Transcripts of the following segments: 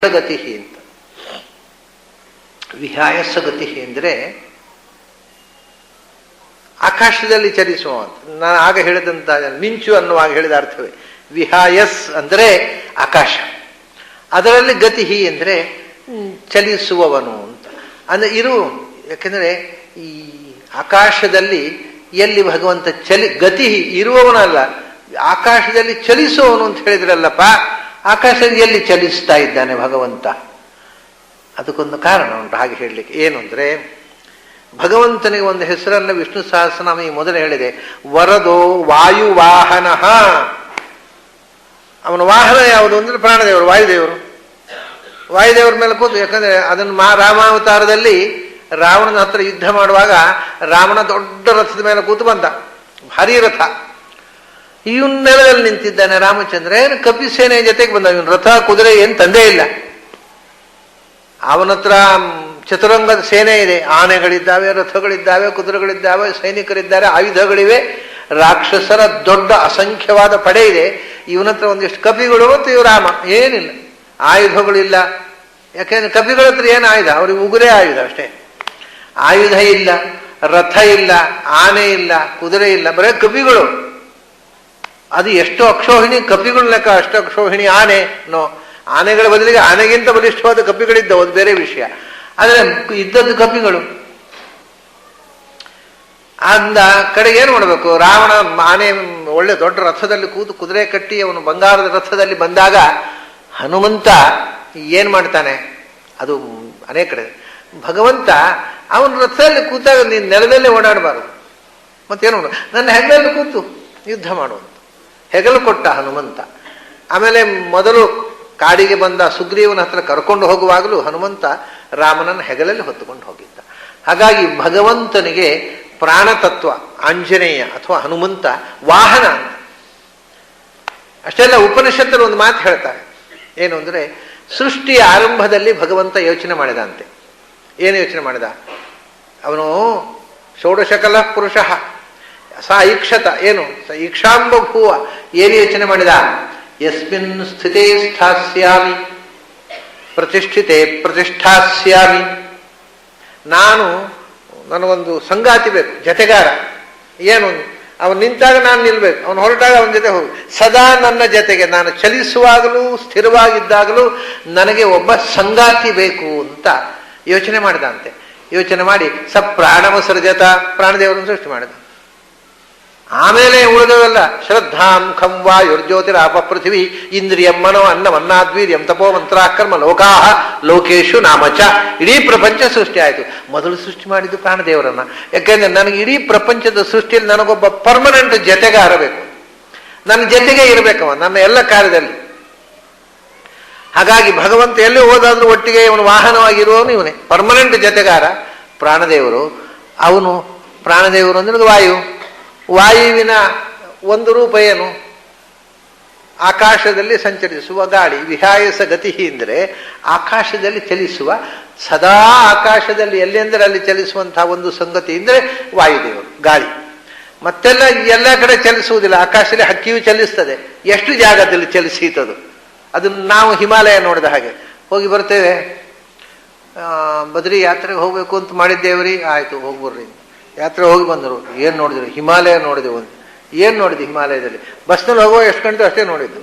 ಗತಿ ಅಂತ. ವಿಹಾಯಸ ಗತಿ ಅಂದರೆ ಆಕಾಶದಲ್ಲಿ ಚಲಿಸುವ ಅಂತ. ನಾನು ಆಗ ಹೇಳಿದಂತ ಮಿಂಚು ಅನ್ನುವಾಗ ಹೇಳಿದ ಅರ್ಥವೇ. ವಿಹಾಯಸ್ ಅಂದರೆ ಆಕಾಶ, ಅದರಲ್ಲಿ ಗತಿ ಅಂದರೆ ಚಲಿಸುವವನು ಅಂತ. ಅಂದ್ರೆ ಯಾಕೆಂದರೆ ಈ ಆಕಾಶದಲ್ಲಿ ಎಲ್ಲಿ ಭಗವಂತ ಗತಿ ಇರುವವನಲ್ಲ, ಆಕಾಶದಲ್ಲಿ ಚಲಿಸುವವನು ಅಂತ ಹೇಳಿದ್ರಲ್ಲಪ್ಪ. ಆಕಾಶದಲ್ಲಿ ಎಲ್ಲಿ ಚಲಿಸ್ತಾ ಇದ್ದಾನೆ ಭಗವಂತ? ಅದಕ್ಕೊಂದು ಕಾರಣ ಉಂಟು ಹಾಗೆ ಹೇಳಲಿಕ್ಕೆ. ಏನು ಅಂದರೆ, ಭಗವಂತನಿಗೆ ಒಂದು ಹೆಸರನ್ನು ವಿಷ್ಣು ಸಹಸ್ರನಾಮ ಈ ಮೊದಲು ಹೇಳಿದೆ, ವರದೋ ವಾಯುವಾಹನ. ಅವನ ವಾಹನ ಯಾವುದು ಅಂದರೆ ಪ್ರಾಣದೇವರು, ವಾಯುದೇವರು. ವಾಯುದೇವರ ಮೇಲೆ ಕೂತು, ಯಾಕಂದ್ರೆ ಅದನ್ನು ರಾಮಾವತಾರದಲ್ಲಿ ರಾವಣನ ಹತ್ರ ಯುದ್ಧ ಮಾಡುವಾಗ ರಾವಣ ದೊಡ್ಡ ರಥದ ಮೇಲೆ ಕೂತು ಬಂದ, ಭಾರೀ ರಥ. ಇವನ್ ನೆಲದಲ್ಲಿ ನಿಂತಿದ್ದಾನೆ ರಾಮಚಂದ್ರ. ಏನು ಕಪಿಸೇನೆ ಜೊತೆಗೆ ಬಂದ. ಇವನ್ ರಥ ಕುದುರೆ ಏನು ತಂದೇ ಇಲ್ಲ. ಅವನ ಹತ್ರ ಚತುರಂಗದ ಸೇನೆ ಇದೆ, ಆನೆಗಳಿದ್ದಾವೆ, ರಥಗಳಿದ್ದಾವೆ, ಕುದುರೆಗಳಿದ್ದಾವೆ, ಸೈನಿಕರಿದ್ದಾರೆ, ಆಯುಧಗಳಿವೆ, ರಾಕ್ಷಸರ ದೊಡ್ಡ ಅಸಂಖ್ಯವಾದ ಪಡೆ ಇದೆ. ಇವನ ಹತ್ರ ಒಂದಿಷ್ಟು ಕಪಿಗಳು ಮತ್ತು ಇವು ರಾಮ. ಏನಿಲ್ಲ, ಆಯುಧಗಳಿಲ್ಲ. ಯಾಕೆಂದ್ರೆ ಕಪಿಗಳ ಹತ್ರ ಏನು ಆಯುಧ? ಅವ್ರಿಗೆ ಉಗುರೇ ಆಯುಧ ಅಷ್ಟೇ. ಆಯುಧ ಇಲ್ಲ, ರಥ ಇಲ್ಲ, ಆನೆ ಇಲ್ಲ, ಕುದುರೆ ಇಲ್ಲ, ಬರೇ ಕಪಿಗಳು. ಅದು ಎಷ್ಟು ಅಕ್ಷೋಹಿಣಿ ಕಪಿಗಳು ಲೆಕ್ಕ, ಅಷ್ಟು ಅಕ್ಷೋಹಿಣಿ ಆನೆ ನೋ. ಆನೆಗಳ ಬದಲಿಗೆ ಆನೆಗಿಂತ ಬಲಿಷ್ಠವಾದ ಕಪಿಗಳಿದ್ದವು, ಅದು ಬೇರೆ ವಿಷಯ. ಆದರೆ ಇದ್ದದ್ದು ಕಪಿಗಳು. ಅಂದ ಕಡೆಗೆ ಏನು ಮಾಡಬೇಕು? ರಾವಣ ಆನೆ ಒಳ್ಳೆ ದೊಡ್ಡ ರಥದಲ್ಲಿ ಕೂತು ಕುದುರೆ ಕಟ್ಟಿ ಅವನು ಬಂಗಾರದ ರಥದಲ್ಲಿ ಬಂದಾಗ ಹನುಮಂತ ಏನು ಮಾಡ್ತಾನೆ? ಅದು ಅನೇಕ ಕಡೆ ಭಗವಂತ ಅವನ ರಥದಲ್ಲಿ ಕೂತಾಗ ನೀನು ನೆಲದಲ್ಲೇ ಓಡಾಡಬಾರದು. ಮತ್ತೇನು ಮಾಡು? ನನ್ನ ಹೆಗಲಲ್ಲಿ ಕೂತು ಯುದ್ಧ ಮಾಡುವಂತ ಹೆಗಲು ಕೊಟ್ಟ ಹನುಮಂತ. ಆಮೇಲೆ ಮೊದಲು ಕಾಡಿಗೆ ಬಂದ ಸುಗ್ರೀವನ ಹತ್ರ ಕರ್ಕೊಂಡು ಹೋಗುವಾಗಲೂ ಹನುಮಂತ ರಾಮನನ್ನು ಹೆಗಲಲ್ಲಿ ಹೊತ್ತುಕೊಂಡು ಹೋಗಿದ್ದ. ಹಾಗಾಗಿ ಭಗವಂತನಿಗೆ ಪ್ರಾಣತತ್ವ ಆಂಜನೇಯ ಅಥವಾ ಹನುಮಂತ ವಾಹನ ಅಂತ. ಅಷ್ಟೆಲ್ಲ ಉಪನಿಷತ್ತಲ್ಲಿ ಒಂದು ಮಾತು ಹೇಳ್ತಾರೆ. ಏನು ಅಂದರೆ, ಸೃಷ್ಟಿಯ ಆರಂಭದಲ್ಲಿ ಭಗವಂತ ಯೋಚನೆ ಮಾಡಿದಂತೆ. ಏನು ಯೋಚನೆ ಮಾಡಿದ? ಅವನು ಷೋಡಶಕಲ ಪುರುಷ ಸ ಈಕ್ಷತ. ಏನು ಸ ಈಕ್ಷಾಂಬಭೂವ. ಏನು ಯೋಚನೆ ಮಾಡಿದ? ಯಸ್ಮಿನ್ ಸ್ಥಿತೇ ಸ್ಥಾಸ್ಯಾಮಿ ಪ್ರತಿಷ್ಠಿತೆ ಪ್ರತಿಷ್ಠಾಸ್ಯಾಮಿ. ನನಗೊಂದು ಸಂಗಾತಿ ಬೇಕು, ಜತೆಗಾರ. ಏನು? ಅವನು ನಿಂತಾಗ ನಾನು ನಿಲ್ಬೇಕು, ಅವನು ಹೊರಟಾಗ ಅವನ ಜೊತೆ ಹೋಗಿ ಸದಾ ನನ್ನ ಜೊತೆಗೆ, ನಾನು ಚಲಿಸುವಾಗಲೂ ಸ್ಥಿರವಾಗಿದ್ದಾಗಲೂ ನನಗೆ ಒಬ್ಬ ಸಂಗಾತಿ ಬೇಕು ಅಂತ ಯೋಚನೆ ಮಾಡಿದಂತೆ. ಯೋಚನೆ ಮಾಡಿ ಸ ಪ್ರಾಣವ ಸೃಜತ, ಪ್ರಾಣದೇವರನ್ನು ಸೃಷ್ಟಿ ಮಾಡಿದ. ಆಮೇಲೆ ಉಳಿದವೆಲ್ಲ ಶ್ರದ್ಧಾಂ ಖಂ ವಾಯುರ್ಜ್ಯೋತಿರಾಪ ಪೃಥಿವಿ ಇಂದ್ರಿಯಂ ಮನೋ ಅನ್ನಮನ್ನಾದ್ವೀರ್ಯಂ ತಪೋ ಮಂತ್ರಾಕರ್ಮ ಲೋಕಾಹ ಲೋಕೇಶು ನಾಮಚ. ಇಡೀ ಪ್ರಪಂಚ ಸೃಷ್ಟಿ ಆಯಿತು. ಮೊದಲು ಸೃಷ್ಟಿ ಮಾಡಿದ್ದು ಪ್ರಾಣದೇವರನ್ನ. ಯಾಕೆಂದ್ರೆ ನನಗೆ ಇಡೀ ಪ್ರಪಂಚದ ಸೃಷ್ಟಿಯಲ್ಲಿ ನನಗೊಬ್ಬ ಪರ್ಮನೆಂಟ್ ಜೊತೆಗಾರ ಬೇಕು, ನನ್ನ ಜೊತೆಗೆ ಇರಬೇಕವ ನನ್ನ ಎಲ್ಲ ಕಾರ್ಯದಲ್ಲಿ. ಹಾಗಾಗಿ ಭಗವಂತ ಎಲ್ಲಿ ಹೋದಾದ್ರೂ ಒಟ್ಟಿಗೆ ಇವನು ವಾಹನವಾಗಿರುವವನು ಇವನೇ, ಪರ್ಮನೆಂಟ್ ಜೊತೆಗಾರ ಪ್ರಾಣದೇವರು. ಅವನು ಪ್ರಾಣದೇವರು ಅಂದ್ರೆ ವಾಯುವಿನ ಒಂದು ರೂಪ ಏನು? ಆಕಾಶದಲ್ಲಿ ಸಂಚರಿಸುವ ಗಾಳಿ. ವಿಹಾಯಸ ಗತಿ ಅಂದರೆ ಆಕಾಶದಲ್ಲಿ ಚಲಿಸುವ, ಸದಾ ಆಕಾಶದಲ್ಲಿ ಎಲ್ಲೆಂದರೆ ಅಲ್ಲಿ ಚಲಿಸುವಂತಹ ಒಂದು ಸಂಗತಿ ಅಂದರೆ ವಾಯುದೇವರು, ಗಾಳಿ. ಮತ್ತೆಲ್ಲ ಎಲ್ಲ ಕಡೆ ಚಲಿಸುವುದಿಲ್ಲ. ಆಕಾಶದಲ್ಲಿ ಹಕ್ಕಿಯು ಚಲಿಸ್ತದೆ, ಎಷ್ಟು ಜಾಗದಲ್ಲಿ ಚಲಿಸೀತದು. ಅದನ್ನು ನಾವು ಹಿಮಾಲಯ ನೋಡಿದ ಹಾಗೆ ಹೋಗಿ ಬರ್ತೇವೆ. ಬದ್ರಿ ಯಾತ್ರೆಗೆ ಹೋಗ್ಬೇಕು ಅಂತ ಮಾಡಿದ್ದೇವ್ರಿ, ಆಯ್ತು ಹೋಗ್ಬರ್ರಿ. ಯಾತ್ರೆ ಹೋಗಿ ಬಂದರು. ಏನು ನೋಡಿದ್ರು? ಹಿಮಾಲಯ ನೋಡಿದೆ. ಏನು ನೋಡಿದ್ವಿ ಹಿಮಾಲಯದಲ್ಲಿ? ಬಸ್ನಲ್ಲಿ ಹೋಗೋ ಎಷ್ಟು ಗಂಟೆ ಅಷ್ಟೇ ನೋಡಿದ್ದು.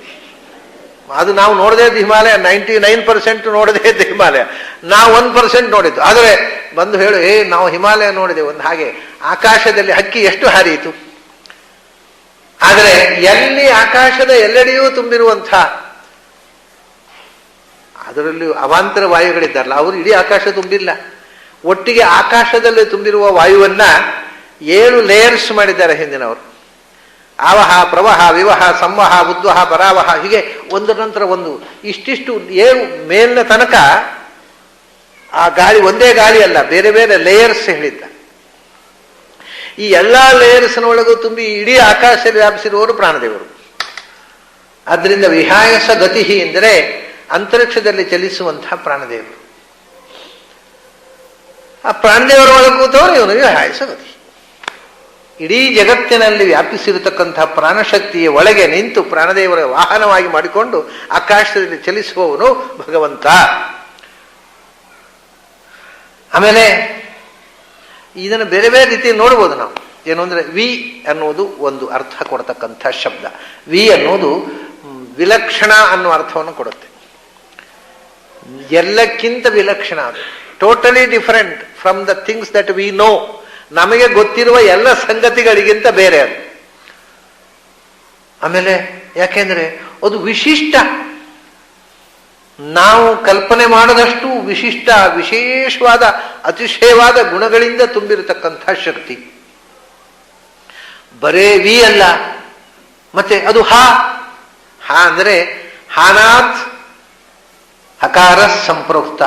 ಅದು ನಾವು ನೋಡದೇ ಇದ್ದು ಹಿಮಾಲಯ 99% ನೋಡದೇ ಇದ್ದು ಹಿಮಾಲಯ, ನಾವು 1% ನೋಡಿದ್ದು. ಆದರೆ ಬಂದು ಹೇಳು, ನಾವು ಹಿಮಾಲಯ ನೋಡಿದೆ ಒಂದು. ಹಾಗೆ ಆಕಾಶದಲ್ಲಿ ಹಕ್ಕಿ ಎಷ್ಟು ಹಾರಿಯಿತು. ಆದರೆ ಎಲ್ಲಿ ಆಕಾಶದ ಎಲ್ಲೆಡೆಯೂ ತುಂಬಿರುವಂಥ, ಅದರಲ್ಲಿ ಅವಾಂತರ ವಾಯುಗಳಿದ್ದಾರಲ್ಲ, ಅವರು ಇಡೀ ಆಕಾಶ ತುಂಬಿಲ್ಲ. ಒಟ್ಟಿಗೆ ಆಕಾಶದಲ್ಲಿ ತುಂಬಿರುವ ವಾಯುವನ್ನ 7 ಲೇಯರ್ಸ್ ಮಾಡಿದ್ದಾರೆ ಹಿಂದಿನವರು. ಆವಹ ಪ್ರವಹ ವಿವಹ ಸಂವಹ ಉದ್ವಹ ಪರಾವಹ, ಹೀಗೆ ಒಂದರ ನಂತರ ಒಂದು ಇಷ್ಟಿಷ್ಟು 7 ಮೇಲಿನ ತನಕ ಆ ಗಾಳಿ ಒಂದೇ ಗಾಳಿ ಅಲ್ಲ, ಬೇರೆ ಬೇರೆ ಲೇಯರ್ಸ್ ಹೇಳಿದ್ದ. ಈ ಎಲ್ಲ ಲೇಯರ್ಸ್ನೊಳಗೂ ತುಂಬಿ ಇಡೀ ಆಕಾಶ ವ್ಯಾಪಿಸಿರುವವರು ಪ್ರಾಣದೇವರು. ಆದ್ದರಿಂದ ವಿಹಾಯಸ ಗತಿ ಎಂದರೆ ಅಂತರಿಕ್ಷದಲ್ಲಿ ಚಲಿಸುವಂತಹ ಪ್ರಾಣದೇವರು. ಆ ಪ್ರಾಣದೇವರ ಒಳಗೆ ಕೂತವರು ಇವನು ವಿಹಾಯಸ ಗತಿ. ಇಡೀ ಜಗತ್ತಿನಲ್ಲಿ ವ್ಯಾಪಿಸಿರತಕ್ಕಂತಹ ಪ್ರಾಣಶಕ್ತಿಯ ಒಳಗೆ ನಿಂತು ಪ್ರಾಣದೇವರ ವಾಹನವಾಗಿ ಮಾಡಿಕೊಂಡು ಆಕಾಶದಲ್ಲಿ ಚಲಿಸುವವನು ಭಗವಂತ. ಆಮೇಲೆ ಇದನ್ನು ಬೇರೆ ಬೇರೆ ರೀತಿ ನೋಡ್ಬೋದು ನಾವು. ಏನು ಅಂದರೆ ವಿ ಅನ್ನೋದು ಒಂದು ಅರ್ಥ ಕೊಡ್ತಕ್ಕಂಥ ಶಬ್ದ. ವಿ ಅನ್ನೋದು ವಿಲಕ್ಷಣ ಅನ್ನುವ ಅರ್ಥವನ್ನು ಕೊಡುತ್ತೆ. ಎಲ್ಲಕ್ಕಿಂತ ವಿಲಕ್ಷಣ, ಅದು totally different from the things that we know. ನಮಗೆ ಗೊತ್ತಿರುವ ಎಲ್ಲ ಸಂಗತಿಗಳಿಗಿಂತ ಬೇರೆ ಅದು. ಆಮೇಲೆ ಯಾಕೆಂದ್ರೆ ಅದು ವಿಶಿಷ್ಟ, ನಾವು ಕಲ್ಪನೆ ಮಾಡದಷ್ಟು ವಿಶಿಷ್ಟ, ವಿಶೇಷವಾದ ಅತಿಶಯವಾದ ಗುಣಗಳಿಂದ ತುಂಬಿರತಕ್ಕಂಥ ಶಕ್ತಿ. ಬರೇ ವಿ ಅಲ್ಲ, ಮತ್ತೆ ಅದು ಹಾ ಅಂದ್ರೆ ಹಾನಾತ್ ಹಕಾರ ಸಂಪ್ರೋಕ್ತ,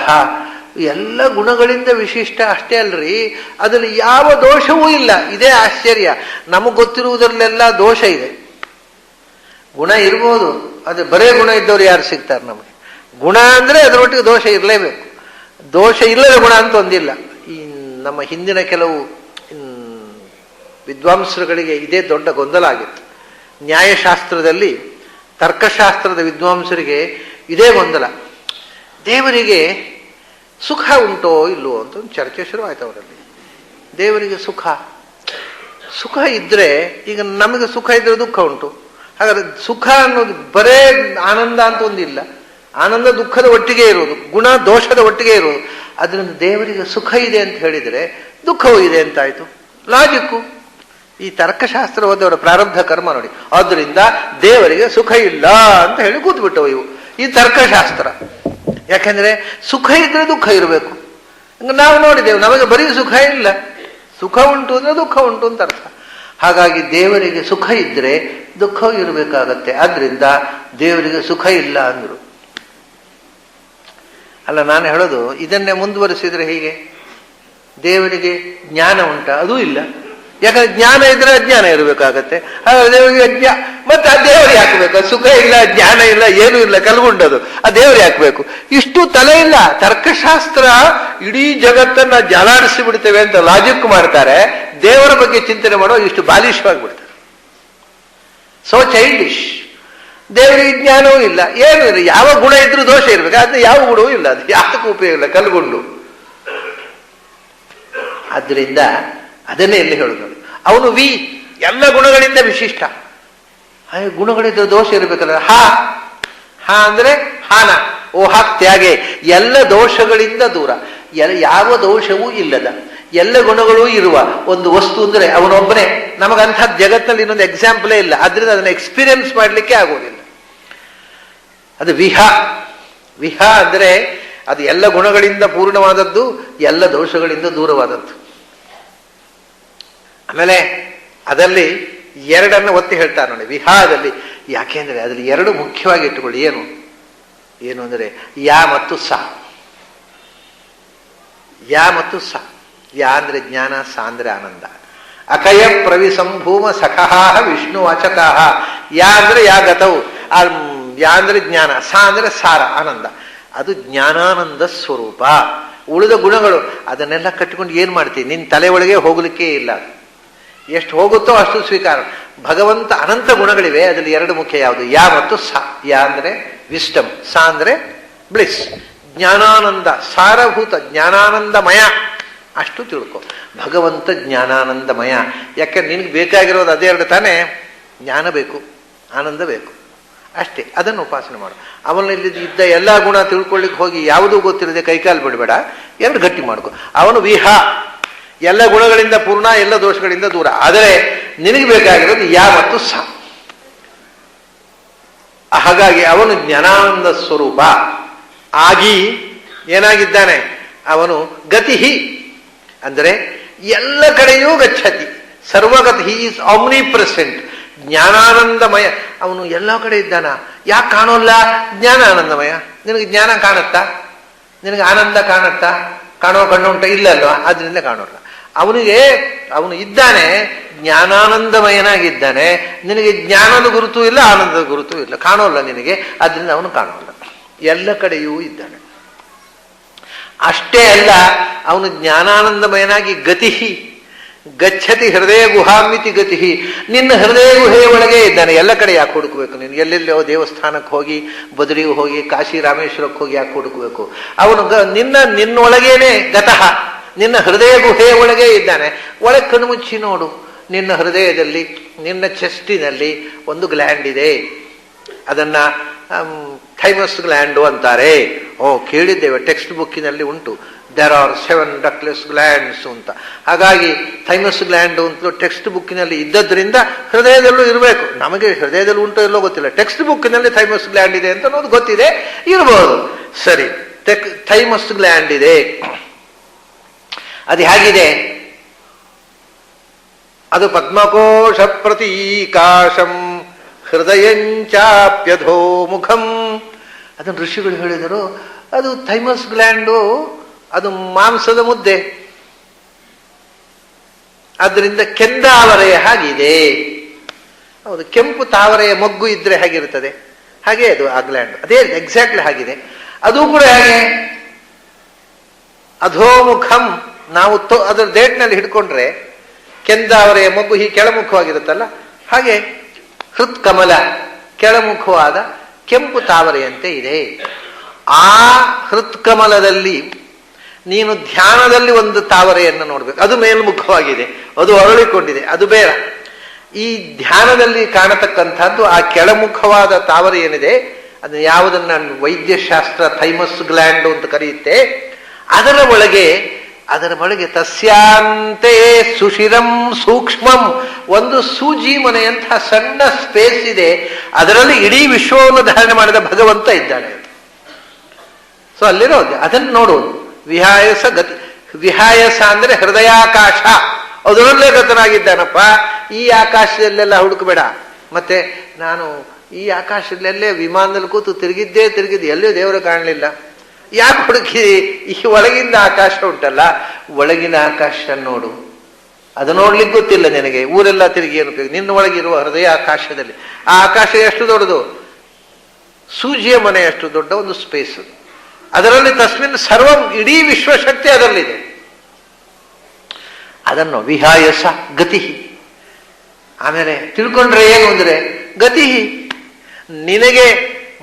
ಎಲ್ಲ ಗುಣಗಳಿಂದ ವಿಶಿಷ್ಟ. ಅಷ್ಟೇ ಅಲ್ರಿ, ಅದರಲ್ಲಿ ಯಾವ ದೋಷವೂ ಇಲ್ಲ. ಇದೇ ಆಶ್ಚರ್ಯ. ನಮಗೆ ಗೊತ್ತಿರುವುದರಲ್ಲೆಲ್ಲ ದೋಷ ಇದೆ. ಗುಣ ಇರ್ಬೋದು, ಅದು ಬರೇ ಗುಣ ಇದ್ದವ್ರು ಯಾರು ಸಿಗ್ತಾರೆ ನಮಗೆ? ಗುಣ ಅಂದ್ರೆ ಅದರೊಟ್ಟಿಗೆ ದೋಷ ಇರಲೇಬೇಕು. ದೋಷ ಇಲ್ಲದ ಗುಣ ಅಂತ ಒಂದಿಲ್ಲ. ಈ ನಮ್ಮ ಹಿಂದಿನ ಕೆಲವು ವಿದ್ವಾಂಸರುಗಳಿಗೆ ಇದೇ ದೊಡ್ಡ ಗೊಂದಲ ಆಗಿತ್ತು. ನ್ಯಾಯಶಾಸ್ತ್ರದಲ್ಲಿ, ತರ್ಕಶಾಸ್ತ್ರದ ವಿದ್ವಾಂಸರಿಗೆ ಇದೇ ಗೊಂದಲ. ದೇವರಿಗೆ ಸುಖ ಉಂಟೋ ಇಲ್ಲವೋ ಅಂತ ಒಂದು ಚರ್ಚೆ ಶುರುವಾಯ್ತು ಅವರಲ್ಲಿ. ದೇವರಿಗೆ ಸುಖ ಇದ್ರೆ, ಈಗ ನಮಗೆ ಸುಖ ಇದ್ರೆ ದುಃಖ ಉಂಟು. ಹಾಗಾದ್ರೆ ಸುಖ ಅನ್ನೋದು ಬರೇ ಆನಂದ ಅಂತ ಒಂದಿಲ್ಲ. ಆನಂದ ದುಃಖದ ಒಟ್ಟಿಗೆ ಇರುವುದು, ಗುಣ ದೋಷದ ಒಟ್ಟಿಗೆ ಇರುವುದು. ಅದರಿಂದ ದೇವರಿಗೆ ಸುಖ ಇದೆ ಅಂತ ಹೇಳಿದರೆ ದುಃಖವೂ ಇದೆ ಅಂತಾಯ್ತು. ಲಾಜಿಕ್ಕು. ಈ ತರ್ಕಶಾಸ್ತ್ರ ಓದವರ ಪ್ರಾರಬ್ಧ ಕರ್ಮ ನೋಡಿ. ಆದ್ದರಿಂದ ದೇವರಿಗೆ ಸುಖ ಇಲ್ಲ ಅಂತ ಹೇಳಿ ಕೂತ್ಬಿಟ್ಟವು ಇವು, ಈ ತರ್ಕಶಾಸ್ತ್ರ. ಯಾಕೆಂದ್ರೆ ಸುಖ ಇದ್ರೆ ದುಃಖ ಇರಬೇಕು. ನಾವು ನೋಡಿದ್ದೇವೆ, ನಮಗೆ ಬರೀ ಸುಖ ಇಲ್ಲ, ಸುಖ ಉಂಟು ಅಂದ್ರೆ ದುಃಖ ಉಂಟು ಅಂತ ಅರ್ಥ. ಹಾಗಾಗಿ ದೇವರಿಗೆ ಸುಖ ಇದ್ರೆ ದುಃಖವೂ ಇರಬೇಕಾಗತ್ತೆ. ಆದ್ರಿಂದ ದೇವರಿಗೆ ಸುಖ ಇಲ್ಲ ಅಂದ್ರು. ಅಲ್ಲ, ನಾನು ಹೇಳೋದು ಇದನ್ನೇ ಮುಂದುವರಿಸಿದ್ರೆ ಹೀಗೆ, ದೇವರಿಗೆ ಜ್ಞಾನ ಉಂಟ? ಅದೂ ಇಲ್ಲ. ಯಾಕಂದ್ರೆ ಜ್ಞಾನ ಇದ್ರೆ ಅಜ್ಞಾನ ಇರಬೇಕಾಗತ್ತೆ. ಹಾಗಾದ್ರೆ ದೇವರಿಗೆ ಮತ್ತೆ ಆ ದೇವರಿಗೆ ಹಾಕಬೇಕು. ಸುಖ ಇಲ್ಲ, ಜ್ಞಾನ ಇಲ್ಲ, ಏನೂ ಇಲ್ಲ, ಕಲ್ಗುಂಡದು, ಆ ದೇವರಿಗೆ ಹಾಕಬೇಕು. ಇಷ್ಟು ತಲೆ ಇಲ್ಲ. ತರ್ಕಶಾಸ್ತ್ರ ಇಡೀ ಜಗತ್ತನ್ನ ಜಾಲಾಡಿಸಿ ಬಿಡ್ತೇವೆ ಅಂತ ಲಾಜಿಕ್ ಮಾಡ್ತಾರೆ. ದೇವರ ಬಗ್ಗೆ ಚಿಂತನೆ ಮಾಡೋ ಇಷ್ಟು ಬಾಲಿಶವಾಗಿ ಬಿಡ್ತಾರೆ. So childish. ದೇವರಿಗೆ ಜ್ಞಾನವೂ ಇಲ್ಲ, ಏನೂ ಇಲ್ಲ. ಯಾವ ಗುಣ ಇದ್ರೂ ದೋಷ ಇರ್ಬೇಕು, ಅದನ್ನ ಯಾವ ಗುಣವೂ ಇಲ್ಲ, ಅದು ಯಾತಕ್ಕೂ ಉಪಯೋಗ ಇಲ್ಲ, ಕಲ್ಗುಂಡು. ಆದ್ರಿಂದ ಅದನ್ನೇ ಇಲ್ಲಿ ಹೇಳುದು. ಅವನು ವಿ, ಎಲ್ಲ ಗುಣಗಳಿಂದ ವಿಶಿಷ್ಟ. ಗುಣಗಳಿಂದ ದೋಷ ಇರಬೇಕಲ್ಲ. ಹಾ ಅಂದ್ರೆ ಹಾನ, ಓ ಹಾಕ್ ತ್ಯಾಗೆ, ಎಲ್ಲ ದೋಷಗಳಿಂದ ದೂರ, ಯಾವ ದೋಷವೂ ಇಲ್ಲದ, ಎಲ್ಲ ಗುಣಗಳೂ ಇರುವ ಒಂದು ವಸ್ತು ಅಂದ್ರೆ ಅವನೊಬ್ಬನೇ. ನಮಗಂಥ ಜಗತ್ತಿನಲ್ಲಿ ಇನ್ನೊಂದು ಎಕ್ಸಾಂಪಲೇ ಇಲ್ಲ. ಆದ್ರಿಂದ ಅದನ್ನ ಎಕ್ಸ್ಪೀರಿಯನ್ಸ್ ಮಾಡಲಿಕ್ಕೆ ಆಗೋದಿಲ್ಲ. ಅದು ವಿಹ ಅಂದ್ರೆ ಅದು ಎಲ್ಲ ಗುಣಗಳಿಂದ ಪೂರ್ಣವಾದದ್ದು, ಎಲ್ಲ ದೋಷಗಳಿಂದ ದೂರವಾದದ್ದು. ಆಮೇಲೆ ಅದರಲ್ಲಿ ಎರಡನ್ನು ಒತ್ತಿ ಹೇಳ್ತಾರೆ ನೋಡಿ, ವಿಹಾದಲ್ಲಿ. ಯಾಕೆಂದ್ರೆ ಅದರಲ್ಲಿ ಎರಡು ಮುಖ್ಯವಾಗಿ ಇಟ್ಟುಕೊಳ್ಳಿ. ಏನು ಅಂದ್ರೆ ಯಾ ಮತ್ತು ಸ. ಯಾ ಮತ್ತು ಸ. ಯಾ ಅಂದ್ರೆ ಜ್ಞಾನ, ಸ ಅಂದ್ರೆ ಆನಂದ. ಅಕಯ ಪ್ರವಿಸಂಭೂಮ ಸಖಃ ವಿಷ್ಣು ವಾಚಕಃ. ಯಾ ಅಂದ್ರೆ ಯಾ ಗತವು, ಯಾ ಅಂದ್ರೆ ಜ್ಞಾನ, ಸ ಅಂದ್ರೆ ಸಾರ, ಆನಂದ. ಅದು ಜ್ಞಾನಾನಂದ ಸ್ವರೂಪ. ಉಳಿದ ಗುಣಗಳು ಅದನ್ನೆಲ್ಲ ಕಟ್ಟಿಕೊಂಡು ಏನ್ ಮಾಡ್ತೀವಿ? ನಿನ್ನ ತಲೆ ಒಳಗೆ ಹೋಗ್ಲಿಕ್ಕೆ ಇಲ್ಲ. ಎಷ್ಟು ಹೋಗುತ್ತೋ ಅಷ್ಟು ಸ್ವೀಕಾರ. ಭಗವಂತ ಅನಂತ ಗುಣಗಳಿವೆ, ಅದರಲ್ಲಿ ಎರಡು ಮುಖ್ಯ. ಯಾವುದು? ಯಾ ಮತ್ತು ಸ. ಯಾ ಅಂದ್ರೆ ವಿಸ್ಟಮ್, ಸ ಅಂದ್ರೆ ಬ್ಲಿಸ್, ಜ್ಞಾನಾನಂದ, ಸಾರಭೂತ, ಜ್ಞಾನಾನಂದಮಯ. ಅಷ್ಟು ತಿಳ್ಕೊ. ಭಗವಂತ ಜ್ಞಾನಾನಂದಮಯ. ಯಾಕೆ ನಿನಗೆ ಬೇಕಾಗಿರೋದು ಅದೆರಡು ತಾನೇ. ಜ್ಞಾನ ಬೇಕು, ಆನಂದ ಬೇಕು, ಅಷ್ಟೇ. ಅದನ್ನು ಉಪಾಸನೆ ಮಾಡು. ಅವನಲ್ಲಿ ಇದ್ದ ಎಲ್ಲ ಗುಣ ತಿಳ್ಕೊಳ್ಳಿಕ್ಕೆ ಹೋಗಿ ಯಾವುದೂ ಗೊತ್ತಿರದೆ ಕೈಕಾಲು ಬಿಡಬೇಡ, ಎರಡು ಗಟ್ಟಿ ಮಾಡ್ಕೊ. ಅವನು ವಿಹ, ಎಲ್ಲ ಗುಣಗಳಿಂದ ಪೂರ್ಣ, ಎಲ್ಲ ದೋಷಗಳಿಂದ ದೂರ. ಆದರೆ ನಿನಗೆ ಬೇಕಾಗಿರೋದು ಯಾ ಮತ್ತು ಸ. ಹಾಗಾಗಿ ಅವನು ಜ್ಞಾನಾನಂದ ಸ್ವರೂಪ ಆಗಿ ಏನಾಗಿದ್ದಾನೆ? ಅವನು ಗತಿಹಿ ಅಂದರೆ ಎಲ್ಲ ಕಡೆಯೂ ಗಚ್ಚತಿ, ಸರ್ವಗತಿ. ಹಿ ಈಸ್ ಆಮ್ನಿ ಪ್ರೆಸೆಂಟ್, ಜ್ಞಾನಾನಂದಮಯ. ಅವನು ಎಲ್ಲ ಕಡೆ ಇದ್ದಾನ. ಯಾಕೆ ಕಾಣೋಲ್ಲ? ಜ್ಞಾನಾನಂದಮಯ. ನಿನಗೆ ಜ್ಞಾನ ಕಾಣುತ್ತಾ? ನಿನಗೆ ಆನಂದ ಕಾಣುತ್ತಾ? ಕಾಣೋ ಕಣ್ಣು ಉಂಟ? ಇಲ್ಲ ಅಲ್ವಾ? ಆದ್ರಿಂದ ಕಾಣೋಲ್ಲ. ಅವನು ಇದ್ದಾನೆ, ಜ್ಞಾನಾನಂದಮಯನಾಗಿದ್ದಾನೆ. ನಿನಗೆ ಜ್ಞಾನದ ಗುರುತು ಇಲ್ಲ, ಆನಂದದ ಗುರುತು ಇಲ್ಲ, ಕಾಣೋಲ್ಲ ನಿನಗೆ. ಆದ್ರಿಂದ ಅವನು ಕಾಣೋಲ್ಲ, ಎಲ್ಲ ಕಡೆಯೂ ಇದ್ದಾನೆ. ಅಷ್ಟೇ ಅಲ್ಲ, ಅವನು ಜ್ಞಾನಾನಂದಮಯನಾಗಿ ಗತಿಹಿ, ಗಚ್ಚತಿ ಹೃದಯ ಗುಹಾಮಿತಿ ಗತಿ. ನಿನ್ನ ಹೃದಯ ಗುಹೆಯ ಒಳಗೆ ಇದ್ದಾನೆ. ಎಲ್ಲ ಕಡೆ ಯಾಕೆ ಹುಡುಕಬೇಕು ನೀನು? ಎಲ್ಲೆಲ್ಲೋ ದೇವಸ್ಥಾನಕ್ಕೆ ಹೋಗಿ, ಬದರಿಗೆ ಹೋಗಿ, ಕಾಶಿ ರಾಮೇಶ್ವರಕ್ಕೆ ಹೋಗಿ ಯಾಕೆ ಹುಡುಕಬೇಕು? ಅವನು ನಿನ್ನೊಳಗೇನೆ ಗತಃ, ನಿನ್ನ ಹೃದಯ ಗುಹೆಯ ಒಳಗೆ ಇದ್ದಾನೆ. ಒಳಗೆ ಕಣ್ಮುಚ್ಚಿ ನೋಡು. ನಿನ್ನ ಹೃದಯದಲ್ಲಿ, ನಿನ್ನ ಚೆಸ್ಟಿನಲ್ಲಿ ಒಂದು ಗ್ಲ್ಯಾಂಡ್ ಇದೆ. ಅದನ್ನ ಥೈಮಸ್ ಗ್ಲ್ಯಾಂಡು ಅಂತಾರೆ. ಕೇಳಿದ್ದೇವೆ, ಟೆಕ್ಸ್ಟ್ ಬುಕ್ಕಿನಲ್ಲಿ ಉಂಟು. ದೇರ್ ಆರ್ 7 ಡಕ್ಲೆಸ್ ಗ್ಲ್ಯಾಂಡ್ಸ್ ಅಂತ. ಹಾಗಾಗಿ ಥೈಮಸ್ ಗ್ಲ್ಯಾಂಡು ಅಂತ ಟೆಕ್ಸ್ಟ್ ಬುಕ್ಕಿನಲ್ಲಿ ಇದ್ದದ್ರಿಂದ ಹೃದಯದಲ್ಲೂ ಇರಬೇಕು. ನಮಗೆ ಹೃದಯದಲ್ಲಿ ಉಂಟೋ ಎಲ್ಲೋ ಗೊತ್ತಿಲ್ಲ, ಟೆಕ್ಸ್ಟ್ ಬುಕ್ಕಿನಲ್ಲಿ ಥೈಮಸ್ ಗ್ಲ್ಯಾಂಡ್ ಇದೆ ಅಂತ ಅನ್ನೋದು ಗೊತ್ತಿದೆ, ಇರಬಹುದು. ಸರಿ, ಥೈಮಸ್ ಗ್ಲ್ಯಾಂಡ್ ಇದೆ. ಅದು ಹೇಗಿದೆ? ಅದು ಪದ್ಮಕೋಶ ಪ್ರತೀಕಾಶಂ ಹೃದಯಂಚಾಪ್ಯಧೋಮುಖಂ. ಅದನ್ನು ಋಷಿಗಳು ಹೇಳಿದರು. ಅದು ಥೈಮಸ್ ಗ್ಲ್ಯಾಂಡು, ಅದು ಮಾಂಸದ ಮುದ್ದೆ, ಆದ್ದರಿಂದ ಕೆಂದಾವರೆಯ ಹಾಗಿದೆ. ಹೌದು, ಕೆಂಪು ತಾವರೆಯ ಮೊಗ್ಗು ಇದ್ರೆ ಹೇಗಿರ್ತದೆ ಹಾಗೆ ಅದು ಆ ಗ್ಲ್ಯಾಂಡ್, ಅದೇ ಎಕ್ಸಾಕ್ಟ್ಲಿ ಹಾಗಿದೆ. ಅದು ಕೂಡ ಹೇಗೆ? ಅಧೋಮುಖಂ. ನಾವು ಅದರ ಡೇಟ್ನಲ್ಲಿ ಹಿಡ್ಕೊಂಡ್ರೆ ಕೆಂದಾವರೆಯ ಮೊಗ್ಗು ಹೀಗೆ ಕೆಳಮುಖವಾಗಿರುತ್ತಲ್ಲ, ಹಾಗೆ ಹೃತ್ಕಮಲ ಕೆಳಮುಖವಾದ ಕೆಂಪು ತಾವರೆಯಂತೆ ಇದೆ. ಆ ಹೃತ್ಕಮಲದಲ್ಲಿ ನೀನು ಧ್ಯಾನದಲ್ಲಿ ಒಂದು ತಾವರೆಯನ್ನು ನೋಡ್ಬೇಕು. ಅದು ಮೇಲ್ಮುಖವಾಗಿದೆ, ಅದು ಅರಳಿಕೊಂಡಿದೆ, ಅದು ಬೇಡ. ಈ ಧ್ಯಾನದಲ್ಲಿ ಕಾಣತಕ್ಕಂಥದ್ದು ಆ ಕೆಳಮುಖವಾದ ತಾವರೆ ಏನಿದೆ, ಅದು ಯಾವುದನ್ನ ವೈದ್ಯಶಾಸ್ತ್ರ ಥೈಮಸ್ ಗ್ಲ್ಯಾಂಡ್ ಅಂತ ಕರೆಯುತ್ತೆ. ಅದರ ಒಳಗೆ ತಸ್ಯಾಂತೆ ಸುಶಿರಂ ಸೂಕ್ಷ್ಮಂ, ಒಂದು ಸೂಜಿ ಮನೆಯಂತಹ ಸಣ್ಣ ಸ್ಪೇಸ್ ಇದೆ. ಅದರಲ್ಲಿ ಇಡೀ ವಿಶ್ವವನ್ನು ಧಾರಣೆ ಮಾಡಿದ ಭಗವಂತ ಇದ್ದಾನೆ. ಸೊ ಅಲ್ಲಿರೋದು ಅದನ್ನು ನೋಡುವುದು. ವಿಹಾಯಸ ಗತಿ. ವಿಹಾಯಸ ಅಂದ್ರೆ ಹೃದಯಾಕಾಶ, ಅದರಲ್ಲೇ ಗತನಾಗಿದ್ದಾನಪ್ಪ. ಈ ಆಕಾಶದಲ್ಲೆಲ್ಲ ಹುಡುಕಬೇಡ. ಮತ್ತೆ ನಾನು ಈ ಆಕಾಶದಲ್ಲೇ ವಿಮಾನದಲ್ಲಿ ಕೂತು ತಿರುಗಿದ್ದೆ ಎಲ್ಲಿಯೂ ದೇವರು ಕಾಣಲಿಲ್ಲ. ಯಾಕೆ ಹುಡುಕಿ? ಈ ಒಳಗಿಂದ ಆಕಾಶ ಉಂಟಲ್ಲ, ಒಳಗಿನ ಆಕಾಶ ನೋಡು. ಅದು ನೋಡ್ಲಿಕ್ಕೆ ಗೊತ್ತಿಲ್ಲ ನಿನಗೆ. ಊರೆಲ್ಲ ತಿರುಗಿ ಏನು? ನಿನ್ನ ಒಳಗಿರುವ ಹೃದಯ ಆಕಾಶದಲ್ಲಿ. ಆ ಆಕಾಶ ಎಷ್ಟು ದೊಡ್ಡದು? ಸೂಜಿಯ ಮನೆ ಎಷ್ಟು ದೊಡ್ಡ ಒಂದು ಸ್ಪೇಸ್. ಅದರಲ್ಲಿ ತಸ್ಮಿನ್ ಸರ್ವಂ, ಇಡೀ ವಿಶ್ವಶಕ್ತಿ ಅದರಲ್ಲಿದೆ. ಅದನ್ನು ವಿಹಾಯಸ ಗತಿ. ಆಮೇಲೆ ತಿಳ್ಕೊಂಡ್ರೆ ಏನು ಅಂದ್ರೆ ಗತಿ, ನಿನಗೆ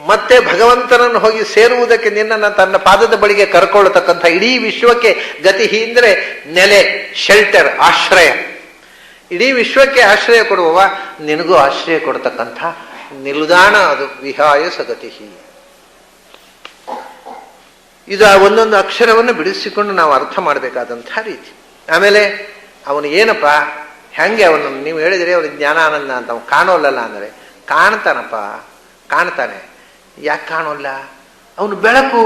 ಮತ್ತೆ ಭಗವಂತನನ್ನು ಹೋಗಿ ಸೇರುವುದಕ್ಕೆ ನಿನ್ನನ್ನು ತನ್ನ ಪಾದದ ಬಳಿಗೆ ಕರ್ಕೊಳ್ಳತಕ್ಕಂಥ ಇಡೀ ವಿಶ್ವಕ್ಕೆ ಗತಿ ಅಂದ್ರೆ ನೆಲೆ, ಶೆಲ್ಟರ್, ಆಶ್ರಯ. ಇಡೀ ವಿಶ್ವಕ್ಕೆ ಆಶ್ರಯ ಕೊಡುವವ, ನಿನಗೂ ಆಶ್ರಯ ಕೊಡ್ತಕ್ಕಂಥ ನಿಲ್ದಾಣ ಅದು ವಿಹಾಯಸ ಗತಿ. ಇದು ಆ ಒಂದೊಂದು ಅಕ್ಷರವನ್ನು ಬಿಡಿಸಿಕೊಂಡು ನಾವು ಅರ್ಥ ಮಾಡಬೇಕಾದಂಥ ರೀತಿ. ಆಮೇಲೆ ಅವನು ಏನಪ್ಪ, ಹೆಂಗೆ ಅವನು ನೀವು ಹೇಳಿದರೆ ಅವನು ಜ್ಞಾನಾನಂದ ಅಂತ. ಅವನು ಕಾಣೋಲ್ಲಲ್ಲ ಅಂದರೆ ಕಾಣ್ತಾನಪ್ಪ, ಕಾಣ್ತಾನೆ. ಯಾಕೆ ಕಾಣೋಲ್ಲ? ಅವನು ಬೆಳಕು,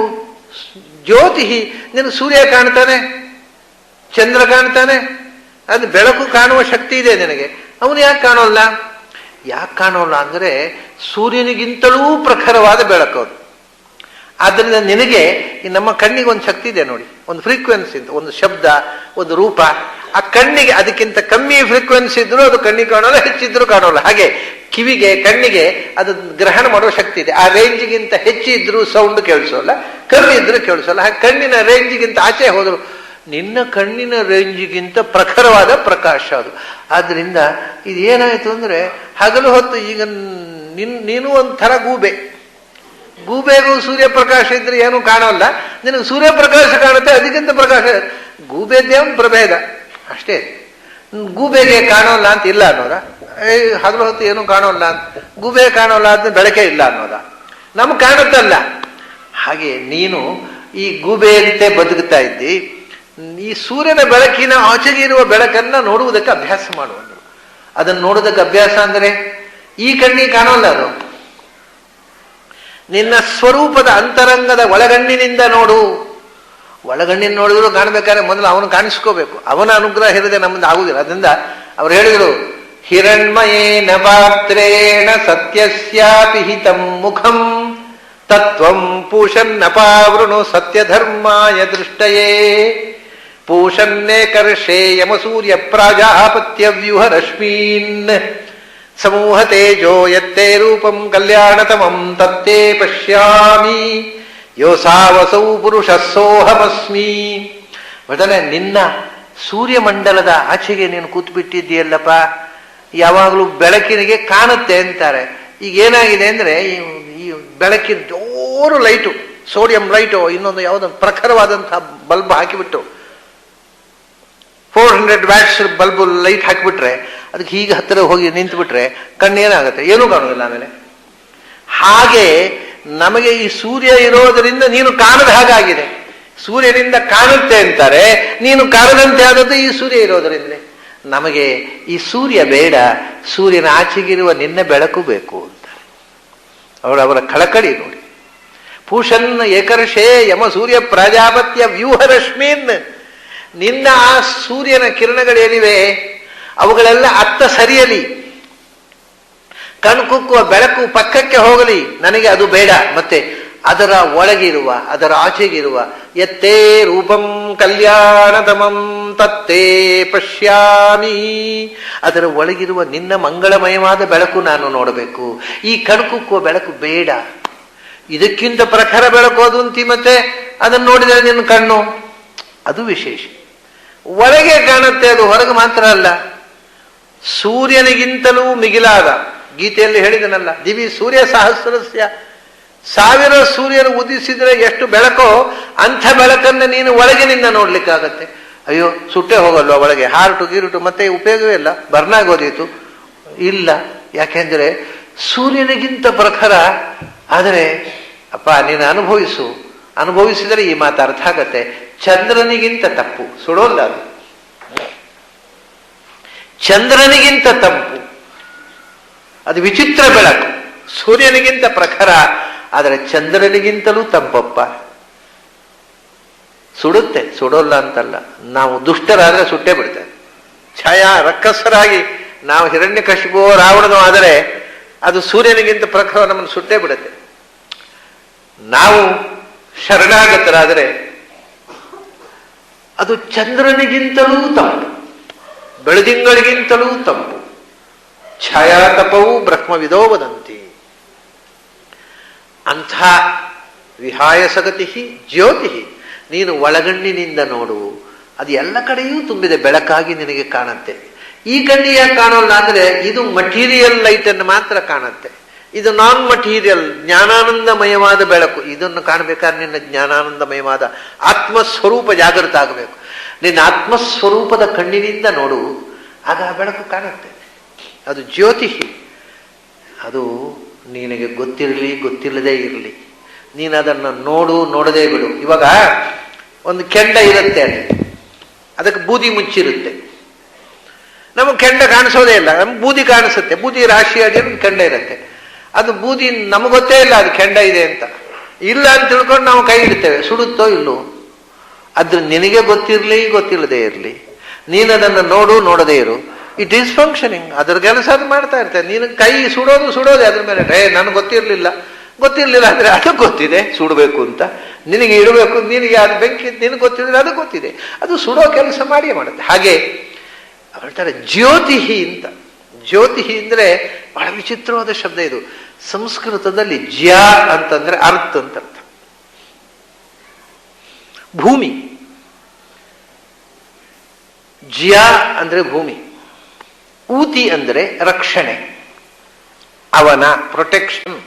ಜ್ಯೋತಿ. ನಿನಗೆ ಸೂರ್ಯ ಕಾಣ್ತಾನೆ, ಚಂದ್ರ ಕಾಣ್ತಾನೆ, ಅದು ಬೆಳಕು ಕಾಣುವ ಶಕ್ತಿ ಇದೆ ನಿನಗೆ. ಅವನು ಯಾಕೆ ಕಾಣೋಲ್ಲ? ಯಾಕೆ ಕಾಣೋಲ್ಲ ಅಂದರೆ ಸೂರ್ಯನಿಗಿಂತಲೂ ಪ್ರಖರವಾದ ಬೆಳಕು ಅದು. ಆದ್ದರಿಂದ ನಿನಗೆ ನಮ್ಮ ಕಣ್ಣಿಗೆ ಒಂದು ಶಕ್ತಿ ಇದೆ ನೋಡಿ, ಒಂದು ಫ್ರೀಕ್ವೆನ್ಸಿ ಅಂತ, ಒಂದು ಶಬ್ದ, ಒಂದು ರೂಪ. ಆ ಕಣ್ಣಿಗೆ ಅದಕ್ಕಿಂತ ಕಮ್ಮಿ ಫ್ರೀಕ್ವೆನ್ಸಿ ಇದ್ರೂ ಅದು ಕಣ್ಣಿಗೆ ಕಾಣೋಲ್ಲ, ಹೆಚ್ಚಿದ್ರೂ ಕಾಣೋಲ್ಲ. ಹಾಗೆ ಕಿವಿಗೆ, ಕಣ್ಣಿಗೆ ಅದು ಗ್ರಹಣ ಮಾಡುವ ಶಕ್ತಿ ಇದೆ. ಆ ರೇಂಜ್ಗಿಂತ ಹೆಚ್ಚಿದ್ರೂ ಸೌಂಡ್ ಕೇಳಿಸೋಲ್ಲ, ಕಮ್ಮಿ ಇದ್ರೂ ಕೇಳಿಸೋಲ್ಲ. ಹಾಗೆ ಕಣ್ಣಿನ ರೇಂಜ್ಗಿಂತ ಆಚೆ ಹೋದ್ರು ನಿನ್ನ ಕಣ್ಣಿನ ರೇಂಜ್ಗಿಂತ ಪ್ರಖರವಾದ ಪ್ರಕಾಶ ಅದು. ಆದ್ರಿಂದ ಇದೇನಾಯ್ತು ಅಂದ್ರೆ ಹಗಲು ಹೊತ್ತು ಈಗ ನೀನು ಒಂಥರ ಗೂಬೆಗೂ ಸೂರ್ಯಪ್ರಕಾಶ ಇದ್ರೆ ಏನು ಕಾಣೋಲ್ಲ, ನಿನಗೆ ಸೂರ್ಯಪ್ರಕಾಶ ಕಾಣುತ್ತೆ, ಅದಕ್ಕಿಂತ ಪ್ರಕಾಶ. ಗೂಬೆದ್ದೇ ಒಂದು ಪ್ರಭೇದ ಅಷ್ಟೇ. ಗೂಬೆಗೆ ಕಾಣೋಲ್ಲ ಅಂತ ಇಲ್ಲ ಅನ್ನೋದ? ಹಗಲು ಹೊತ್ತು ಏನು ಕಾಣೋಲ್ಲ ಅಂತ, ಗೂಬೆ ಕಾಣೋಲ್ಲ ಅಂತ ಬೆಳಕೆ ಇಲ್ಲ ಅನ್ನೋದ? ನಮ್ಗೆ ಕಾಣುತ್ತಲ್ಲ. ಹಾಗೆ ನೀನು ಈ ಗೂಬೆಯಂತೆ ಬದುಕ್ತಾ ಇದ್ದಿ. ಈ ಸೂರ್ಯನ ಬೆಳಕಿನ ಆಚೆಗೆ ಇರುವ ಬೆಳಕನ್ನ ನೋಡುವುದಕ್ಕೆ ಅಭ್ಯಾಸ ಮಾಡುವುದು. ಅದನ್ನು ನೋಡುವುದಕ್ಕೆ ಅಭ್ಯಾಸ ಅಂದರೆ ಈ ಕಣ್ಣಿಗೆ ಕಾಣೋಲ್ಲ ಅದು. ನಿನ್ನ ಸ್ವರೂಪದ ಅಂತರಂಗದ ಒಳಗಣ್ಣಿನಿಂದ ನೋಡು. ಒಳಗಣ್ಣಿನ ನೋಡಿದ್ರು ಕಾಣಬೇಕಾದ್ರೆ ಮೊದಲು ಅವನು ಕಾಣಿಸ್ಕೋಬೇಕು. ಅವನ ಅನುಗ್ರಹ ಇರದೆ ನಮ್ದು ಆಗುದಿಲ್ಲ. ಅದರಿಂದ ಅವ್ರು ಹೇಳಿದ್ರು, ಹಿರಣ್ಮಯೇನ ಪಾತ್ರೇಣ ಸತ್ಯಸ್ಯಾಪಿ ಹಿತಂ ಮುಖಂ ತತ್ವಂ ಪೂಷನ್ನಪಾವೃಣು ಸತ್ಯಧರ್ಮಾಯ ದೃಷ್ಟಯೇ ಪೂಷನ್ನೇ ಕರ್ಷೇ ಯಮಸೂರ್ಯ ಪ್ರಾಜಾಪತ್ಯ ವ್ಯೂಹ ರಶ್ಮೀನ್ ಸಮೂಹ ತೇಜೋ ಯತ್ತೇ ರೂಪಂ ಕಲ್ಯಾಣತಮಂ ತತ್ತೇ ಪಶ್ಯಾಮಿ ಯೋಸಾವಸೌ ಪುರುಷ ಸೋಹಮಸ್ಮಿ. ಮೊದಲೇ ನಿನ್ನ ಸೂರ್ಯಮಂಡಲದ ಆಚೆಗೆ ನೀನು ಕೂತ್ಬಿಟ್ಟಿದ್ದೀಯಲ್ಲಪ್ಪ, ಯಾವಾಗಲೂ ಬೆಳಕಿನಿಗೆ ಕಾಣುತ್ತೆ ಅಂತಾರೆ. ಈಗ ಏನಾಗಿದೆ ಅಂದರೆ ಈ ಬೆಳಕಿನ ಜೋರು ಲೈಟು, ಸೋಡಿಯಂ ಲೈಟು, ಇನ್ನೊಂದು ಯಾವುದೊಂದು ಪ್ರಖರವಾದಂತಹ ಬಲ್ಬ್ ಹಾಕಿಬಿಟ್ಟು 400 ವ್ಯಾಟ್ಸ್ ಬಲ್ಬ್ ಲೈಟ್ ಹಾಕಿಬಿಟ್ರೆ ಅದಕ್ಕೆ ಹೀಗೆ ಹತ್ತಿರ ಹೋಗಿ ನಿಂತುಬಿಟ್ರೆ ಕಣ್ಣೇನಾಗುತ್ತೆ? ಏನೂ ಕಾಣೋದಿಲ್ಲ ಆಮೇಲೆ. ಹಾಗೆ ನಮಗೆ ಈ ಸೂರ್ಯ ಇರೋದರಿಂದ ನೀನು ಕಾಣದ ಹಾಗಾಗಿದೆ. ಸೂರ್ಯನಿಂದ ಕಾಣುತ್ತೆ ಅಂತಾರೆ, ನೀನು ಕಾಣದಂತೆ ಆದದ್ದು ಈ ಸೂರ್ಯ ಇರೋದರಿಂದ. ನಮಗೆ ಈ ಸೂರ್ಯ ಬೇಡ, ಸೂರ್ಯನ ಆಚೆಗಿರುವ ನಿನ್ನ ಬೆಳಕು ಬೇಕು ಅಂತಾರೆ. ಅವರ ಕಳಕಳಿ ನೋಡಿ. ಪೂಷನ್ ಏಕರ್ಷೇ ಯಮ ಸೂರ್ಯ ಪ್ರಾಜಾಪತ್ಯ ವ್ಯೂಹರಶ್ಮೀನ್. ನಿನ್ನ ಆ ಸೂರ್ಯನ ಕಿರಣಗಳೇನಿವೆ ಅವುಗಳೆಲ್ಲ ಅತ್ತ ಸರಿಯಲಿ, ಕಣ್ಕುಕ್ಕುವ ಬೆಳಕು ಪಕ್ಕಕ್ಕೆ ಹೋಗಲಿ, ನನಗೆ ಅದು ಬೇಡ. ಮತ್ತೆ ಅದರ ಒಳಗಿರುವ, ಅದರ ಆಚೆಗಿರುವ ಯತ್ತೇ ರೂಪಂ ಕಲ್ಯಾಣತಮಂ ತತ್ತೇ ಪಶ್ಯಾಮಿ, ಅದರ ಒಳಗಿರುವ ನಿನ್ನ ಮಂಗಳಮಯವಾದ ಬೆಳಕು ನಾನು ನೋಡಬೇಕು. ಈ ಕಣ್ಕುಕ್ಕುವ ಬೆಳಕು ಬೇಡ. ಇದಕ್ಕಿಂತ ಪ್ರಖರ ಬೆಳಕು ಅದು ಅಂತಿ, ಮತ್ತೆ ಅದನ್ನು ನೋಡಿದರೆ ನಿನ್ನ ಕಣ್ಣು ಅದು ವಿಶೇಷ. ಒಳಗೆ ಕಾಣುತ್ತೆ, ಅದು ಹೊರಗೆ ಮಾತ್ರ ಅಲ್ಲ. ಸೂರ್ಯನಿಗಿಂತಲೂ ಮಿಗಿಲಾದ, ಗೀತೆಯಲ್ಲಿ ಹೇಳಿದನಲ್ಲ, ದಿವಿ ಸೂರ್ಯ ಸಹಸ್ರಸ್ಯ, 1000 ಸೂರ್ಯನು ಉದಿಸಿದ್ರೆ ಎಷ್ಟು ಬೆಳಕೋ ಅಂಥ ಬೆಳಕನ್ನು ನೀನು ಒಳಗಿನಿಂದ ನೋಡ್ಲಿಕ್ಕಾಗತ್ತೆ. ಅಯ್ಯೋ ಸುಟ್ಟೆ ಹೋಗಲ್ವ ಒಳಗೆ, ಹಾರುಟು ಗೀರುಟು ಮತ್ತೆ ಉಪಯೋಗವೇ ಇಲ್ಲ, ಬರ್ನಾಗೋದೀತು ಇಲ್ಲ. ಯಾಕೆಂದ್ರೆ ಸೂರ್ಯನಿಗಿಂತ ಪ್ರಖರ. ಆದರೆ ಅಪ್ಪ ನೀನು ಅನುಭವಿಸಿದರೆ ಈ ಮಾತು ಅರ್ಥ ಆಗತ್ತೆ. ಚಂದ್ರನಿಗಿಂತ ತಪ್ಪು, ಸುಡೋಲ್ಲ ಅದು. ಚಂದ್ರನಿಗಿಂತ ತಂಪು, ಅದು ವಿಚಿತ್ರ ಬೆಳಕು. ಸೂರ್ಯನಿಗಿಂತ ಪ್ರಖರ, ಆದರೆ ಚಂದ್ರನಿಗಿಂತಲೂ ತಂಪಪ್ಪ. ಸುಡುತ್ತೆ, ಸುಡೋಲ್ಲ ಅಂತಲ್ಲ. ನಾವು ದುಷ್ಟರಾದ್ರೆ ಸುಟ್ಟೇ ಬಿಡ್ತೇವೆ. ಛಾಯಾ ರಕ್ಕಸರಾಗಿ ನಾವು ಹಿರಣ್ಯಕಶಿಪೋ ರಾವಣನೋ ಆದರೆ ಅದು ಸೂರ್ಯನಿಗಿಂತ ಪ್ರಖರ, ನಮ್ಮನ್ನು ಸುಟ್ಟೇ ಬಿಡುತ್ತೆ. ನಾವು ಶರಣಾಗತರಾದರೆ ಅದು ಚಂದ್ರನಿಗಿಂತಲೂ ತಂಪು, ಬೆಳದಿಂಗಳಿಗಿಂತಲೂ ತಂಪು. ಛಾಯಾತಪವು ಬ್ರಹ್ಮವಿದೋ ವದಂತಿ. ಅಂಥ ವಿಹಾಯ ಸಗತಿ ಜ್ಯೋತಿ. ನೀನು ಒಳಗಣ್ಣಿನಿಂದ ನೋಡು, ಅದು ಎಲ್ಲ ಕಡೆಯೂ ತುಂಬಿದೆ, ಬೆಳಕಾಗಿ ನಿನಗೆ ಕಾಣುತ್ತೆ. ಈ ಕಣ್ಣಿಗೆ ಕಾಣೋಲ್ಲ ಅಂದ್ರೆ ಇದು ಮಟೀರಿಯಲ್ ಲೈಟ್ ಅನ್ನು ಮಾತ್ರ ಕಾಣುತ್ತೆ. ಇದು ನಾನ್ ಮಟೀರಿಯಲ್ ಜ್ಞಾನಾನಂದಮಯವಾದ ಬೆಳಕು. ಇದನ್ನು ಕಾಣಬೇಕಾದ್ರೆ ನಿನ್ನ ಜ್ಞಾನಾನಂದಮಯವಾದ ಆತ್ಮಸ್ವರೂಪ ಜಾಗೃತ ಆಗಬೇಕು. ನಿನ್ನ ಆತ್ಮಸ್ವರೂಪದ ಕಣ್ಣಿನಿಂದ ನೋಡು, ಆಗ ಆ ಬೆಳಕು ಕಾಣುತ್ತೆ. ಅದು ಜ್ಯೋತಿ. ಅದು ನಿನಗೆ ಗೊತ್ತಿರಲಿ ಗೊತ್ತಿಲ್ಲದೆ ಇರಲಿ, ನೀನು ಅದನ್ನು ನೋಡದೇ ಬಿಡು. ಇವಾಗ ಒಂದು ಕೆಂಡ ಇರುತ್ತೆ, ಅದಕ್ಕೆ ಬೂದಿ ಮುಚ್ಚಿರುತ್ತೆ. ನಮಗೆ ಕೆಂಡ ಕಾಣಿಸೋದೇ ಇಲ್ಲ, ನಮ್ಗೆ ಬೂದಿ ಕಾಣಿಸುತ್ತೆ. ಬೂದಿ ರಾಶಿ ಅದೇ ಕೆಂಡ ಇರುತ್ತೆ. ಅದು ಬೂದಿ ನಮಗೆ ಗೊತ್ತೇ ಇಲ್ಲ ಅದು ಕೆಂಡ ಇದೆ ಅಂತ. ಇಲ್ಲ ಅಂತ ತಿಳ್ಕೊಂಡು ನಾವು ಕೈ ಇಡ್ತೇವೆ, ಸುಡುತ್ತೋ ಇಲ್ಲೋ. ಅದ್ರ ನಿನಗೆ ಗೊತ್ತಿರಲಿ ಗೊತ್ತಿಲ್ಲದೆ ಇರಲಿ, ನೀನು ಅದನ್ನು ನೋಡದೇ ಇರು. It is functioning. ಅದ್ರ ಕೆಲಸ ಅದು ಮಾಡ್ತಾ ಇರ್ತೇನೆ. ನೀನು ಕೈ ಸುಡೋದೇ ಅದ್ರ ಮೇಲೆ. ನನಗೆ ಗೊತ್ತಿರಲಿಲ್ಲ ಅಂದ್ರೆ ಅದು ಗೊತ್ತಿದೆ ಸುಡಬೇಕು ಅಂತ, ನಿನಗೆ ಇಡಬೇಕು, ನಿನಗೆ ಅದು ಬೆಂಕಿ ನಿನಗೆ ಗೊತ್ತಿದ್ರೆ ಅದು ಗೊತ್ತಿದೆ, ಅದು ಸುಡೋ ಕೆಲಸ ಮಾಡಿಯೇ ಮಾಡುತ್ತೆ. ಹಾಗೆ ಹೇಳ್ತಾರೆ ಜ್ಯೋತಿ ಅಂತ. ಜ್ಯೋತಿ ಅಂದ್ರೆ ಬಹಳ ವಿಚಿತ್ರವಾದ ಶಬ್ದ ಇದು. ಸಂಸ್ಕೃತದಲ್ಲಿ ಜ್ಯ ಅಂತಂದ್ರೆ ಅರ್ಥ ಅಂತ ಅರ್ಥ. ಭೂಮಿ. ಜ್ಯ ಅಂದ್ರೆ ಭೂಮಿ, ಊತಿ ಅಂದ್ರೆ ರಕ್ಷಣೆ, ಅವನ ಪ್ರೊಟೆಕ್ಷನ್.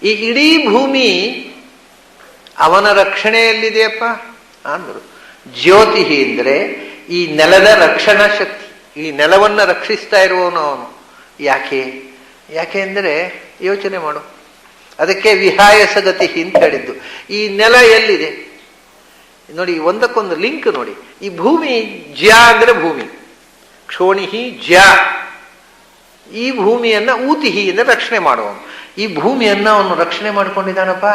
ಈ ಇಡೀ ಭೂಮಿ ಅವನ ರಕ್ಷಣೆಯಲ್ಲಿದೆಯಪ್ಪ ಅಂದರು. ಜ್ಯೋತಿ ಅಂದ್ರೆ ಈ ನೆಲದ ರಕ್ಷಣಾ ಶಕ್ತಿ, ಈ ನೆಲವನ್ನು ರಕ್ಷಿಸ್ತಾ ಇರುವವನು ಅವನು. ಯಾಕೆ ಅಂದರೆ ಯೋಚನೆ ಮಾಡು. ಅದಕ್ಕೆ ವಿಹಾಯ ಸಗತಿ ಅಂತ ಹೇಳಿದ್ದು. ಈ ನೆಲ ಎಲ್ಲಿದೆ ನೋಡಿ, ಒಂದಕ್ಕೊಂದು ಲಿಂಕ್ ನೋಡಿ. ಈ ಭೂಮಿ ಜ್ಯ ಅಂದ್ರೆ ಭೂಮಿ, ಕ್ಷೋಣಿಹಿ ಜ್ಯ. ಈ ಭೂಮಿಯನ್ನ ಊತಿಹಿ ಅಂದ್ರೆ ರಕ್ಷಣೆ ಮಾಡುವವನು. ಈ ಭೂಮಿಯನ್ನ ಅವನು ರಕ್ಷಣೆ ಮಾಡ್ಕೊಂಡಿದ್ದಾನಪ್ಪ.